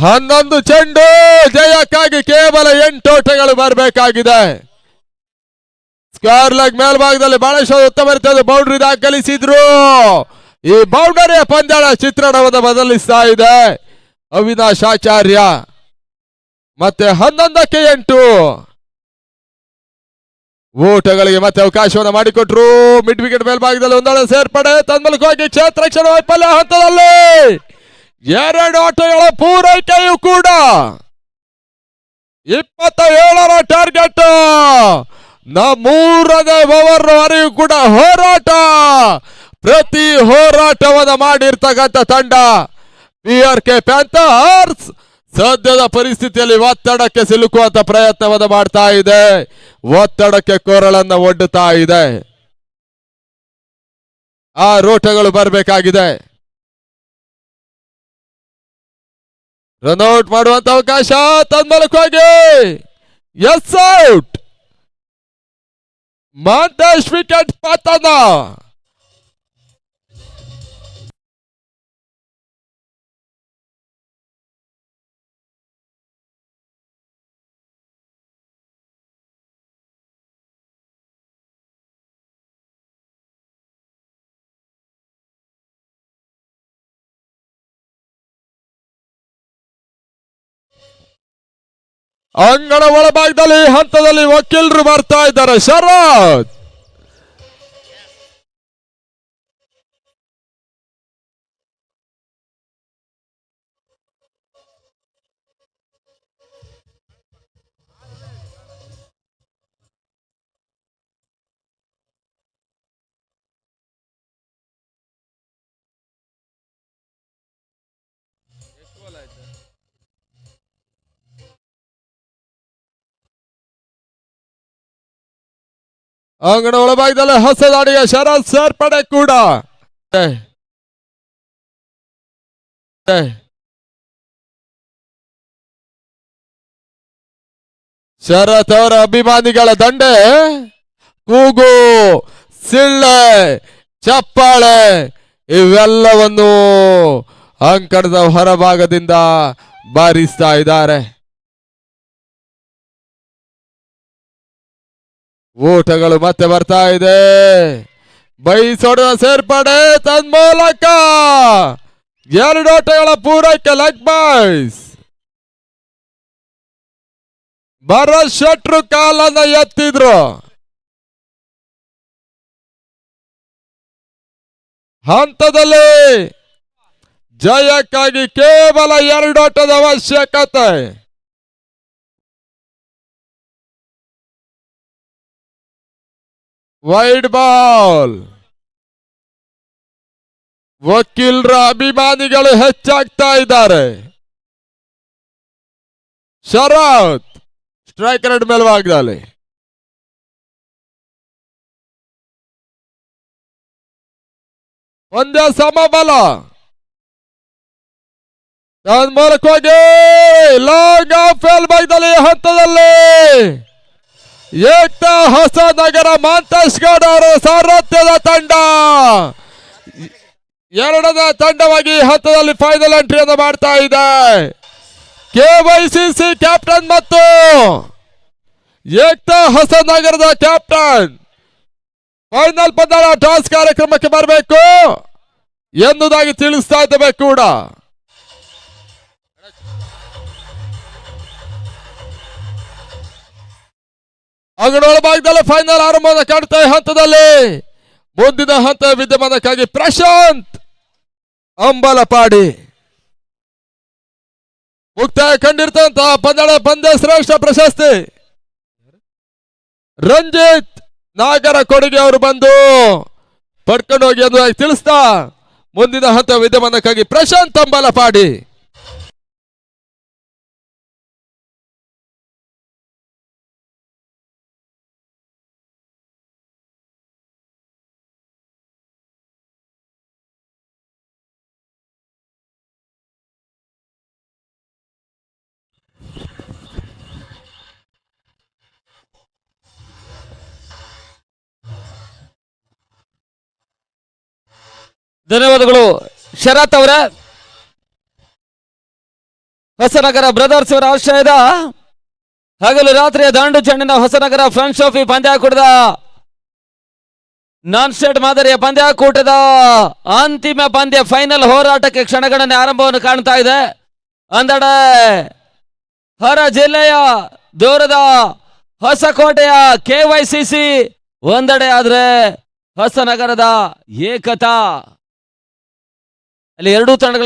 ಹನ್ನೊಂದು ಚೆಂಡು, ಜಯಕ್ಕಾಗಿ ಕೇವಲ 8 ಓಟಗಳು ಬರಬೇಕಾಗಿದೆ. ಸ್ಕ್ವೇರ್ ಲೆಗ್ ಮೇಲ್ಭಾಗದಲ್ಲಿ ಬಹಳಷ್ಟು ಉತ್ತಮ ರೀತಿಯ ಬೌಂಡ್ರಿ ದಾಖಲಿಸಿದ್ರು. ಈ ಬೌಂಡರಿಯ ಪಂದ್ಯದ ಚಿತ್ರಣವನ್ನು ಬದಲಿಸ್ತಾ ಇದೆ ಅವಿನಾಶ್ ಆಚಾರ್ಯ. ಮತ್ತೆ 11ಕ್ಕೆ 8 ಓಟಗಳಿಗೆ ಮತ್ತೆ ಅವಕಾಶವನ್ನು ಮಾಡಿಕೊಟ್ರು. ಮಿಡ್ ವಿಕೆಟ್ ಮೇಲ್ಭಾಗದಲ್ಲಿ ಒಂದೊಳ್ಳೆ ಸೇರ್ಪಡೆ, ತನ್ಮೂಲಕವಾಗಿ ಕ್ಷೇತ್ರ ರಕ್ಷಣಾ ವೈಫಲ್ಯ ಹಂತದಲ್ಲಿ ಎರಡು ಆಟಗಳ ಪೂರೈಕೆಯೂ ಕೂಡ 27ರ ಟಾರ್ಗೆಟ್. ಮೂರನೇ ಓವರ್ ವರೆಗೂ ಕೂಡ ಹೋರಾಟ, ಪ್ರತಿ ಹೋರಾಟವನ್ನು ಮಾಡಿರ್ತಕ್ಕಂಥ ತಂಡ PRK ಪ್ಯಾಂಥರ್ಸ್ ಸದ್ಯದ ಪರಿಸ್ಥಿತಿಯಲ್ಲಿ ಒತ್ತಡಕ್ಕೆ ಸಿಲುಕುವಂತ ಪ್ರಯತ್ನವನ್ನು ಮಾಡ್ತಾ ಇದೆ, ಒತ್ತಡಕ್ಕೆ ಕೊರಳನ್ನು ಒಡ್ಡುತ್ತಾ ಇದೆ. ಆ ರೋಟಗಳು ಬರಬೇಕಾಗಿದೆ. ರನ್ಔಟ್ ಮಾಡುವಂತ ಅವಕಾಶ ತನ್ಮೂಲಕವಾಗಿ ಎಸ್ ಔಟ್. ಮಾಂತೇಶ್ ವಿಕೆಟ್ ಪತನ. ಅಂಗಣ ಒಳಭಾಗದಲ್ಲಿ ಹಂತದಲ್ಲಿ ವಕೀಲರು ಬರ್ತಾ ಇದ್ದಾರೆ. ಶರತ್ ಅಂಗಣ ಒಳಭಾಗದಲ್ಲಿ ಹೊಸದಾಡಿಯ ಶರತ್ ಸೇರ್ಪಡೆ ಕೂಡ. ಶರತ್ ಅವರ ಅಭಿಮಾನಿಗಳ ದಂಡೆ, ಕೂಗು, ಸಿಳ್ಳೆ, ಚಪ್ಪಾಳೆ ಇವೆಲ್ಲವನ್ನು ಅಂಕಣದ ಹೊರಭಾಗದಿಂದ ಬಾರಿಸ್ತಾ ಇದ್ದಾರೆ. ಓಟಗಳು ಮತ್ತೆ ಬರ್ತಾ ಇದೆ. ಬೈಸೋಡದ ಸೇರ್ಪಡೆ ತನ್ಮೂಲಕ 2 ಓಟಗಳ ಪೂರೈಕೆ. Leg byes. ಭರತ್ ಶೆಟ್ರು ಕಾಲನ್ನ ಎತ್ತಿದ್ರು. ಹಂತದಲ್ಲಿ ಜಯಕ್ಕಾಗಿ ಕೇವಲ 2 ಓಟದ ಅವಶ್ಯಕತೆ. Wide ball. ವಕೀಲರ ಅಭಿಮಾನಿಗಳು ಹೆಚ್ಚಾಗ್ತಾ ಇದ್ದಾರೆ. ಶರತ್ ಸ್ಟ್ರೈಕ್ ರೇಟ್ ಮೇಲ್ಭಾಗದಲ್ಲಿ. ಪಂದ್ಯ ಸಮಬಲ. ತನ್ಮೂಲಕವಾಗಿ ಲಾಂಗ್ ಆಫ್ ಮೇಲ್ಭಾಗದಲ್ಲಿ ಹಂತದಲ್ಲಿ ಏಕ್ತಾ ಹೊಸನಗರ ಮಾಂತೇಶ್ ಗೌಡ ಅವರ ಸಾರಥ್ಯದ ತಂಡ 2ನೇ ತಂಡವಾಗಿ ಹಂತದಲ್ಲಿ ಫೈನಲ್ ಎಂಟ್ರಿಯನ್ನು ಮಾಡ್ತಾ ಇದೆ. KYCC ಕ್ಯಾಪ್ಟನ್ ಮತ್ತು ಏಕ್ತಾ ಹೊಸನಗರದ ಕ್ಯಾಪ್ಟನ್ ಫೈನಲ್ ಪಂದ್ಯ ಟಾಸ್ ಕಾರ್ಯಕ್ರಮಕ್ಕೆ ಬರಬೇಕು ಎನ್ನುವುದಾಗಿ ತಿಳಿಸ್ತಾ ಇದ್ದೇವೆ ಕೂಡ. ಅಂಗಣ ಒಳಭಾಗದಲ್ಲಿ ಫೈನಲ್ ಆರಂಭವನ್ನು ಕಾಣ್ತಾ ಹಂತದಲ್ಲಿ ಮುಂದಿನ ಹಂತ ವಿದ್ಯಮಾನಕ್ಕಾಗಿ ಪ್ರಶಾಂತ್ ಅಂಬಲಪಾಡಿ ಮುಕ್ತಾಯ ಕಂಡಿರ್ತಂತಹ ಪಂದ್ಯ ಶ್ರೇಷ್ಠ ಪ್ರಶಸ್ತಿ ರಂಜಿತ್ ನಾಗರ ಕೊಡುಗೆ ಅವರು ಬಂದು ಪಡ್ಕೊಂಡು ಹೋಗಿ ಎಂದು ತಿಳಿಸ್ತಾ ಮುಂದಿನ ಹಂತ ವಿದ್ಯಮಾನಕ್ಕಾಗಿ ಪ್ರಶಾಂತ್ ಅಂಬಲಪಾಡಿ. ಧನ್ಯವಾದಗಳು ಶರತ್ ಅವರ. ಹೊಸನಗರ ಬ್ರದರ್ಸ್ ಅವರ ಆಶ್ರಯದ ಹಗಲು ರಾತ್ರಿಯ ದಾಂಡು ಚೆಂಡಿನ ಹೊಸನಗರ ಫ್ರೆಂಡ್ಸ್ ಟ್ರೋಫಿ ಪಂದ್ಯಾಕೂಟದ ನಾನ್ ಸ್ಟೇಟ್ ಮಾದರಿಯ ಪಂದ್ಯಾಕೂಟದ ಅಂತಿಮ ಪಂದ್ಯ ಫೈನಲ್ ಹೋರಾಟಕ್ಕೆ ಕ್ಷಣಗಣನೆ ಆರಂಭವನ್ನು ಕಾಣ್ತಾ ಇದೆ. ಅಂದಡೆ ಹೊರ ಜಿಲ್ಲೆಯ ದೂರದ ಹೊಸಕೋಟೆಯ KYCC ಒಂದೆಡೆ ಆದ್ರೆ ಹೊಸನಗರದ ಏಕತಾ ಅಲ್ಲಿ 2 ತಂಡಗಳ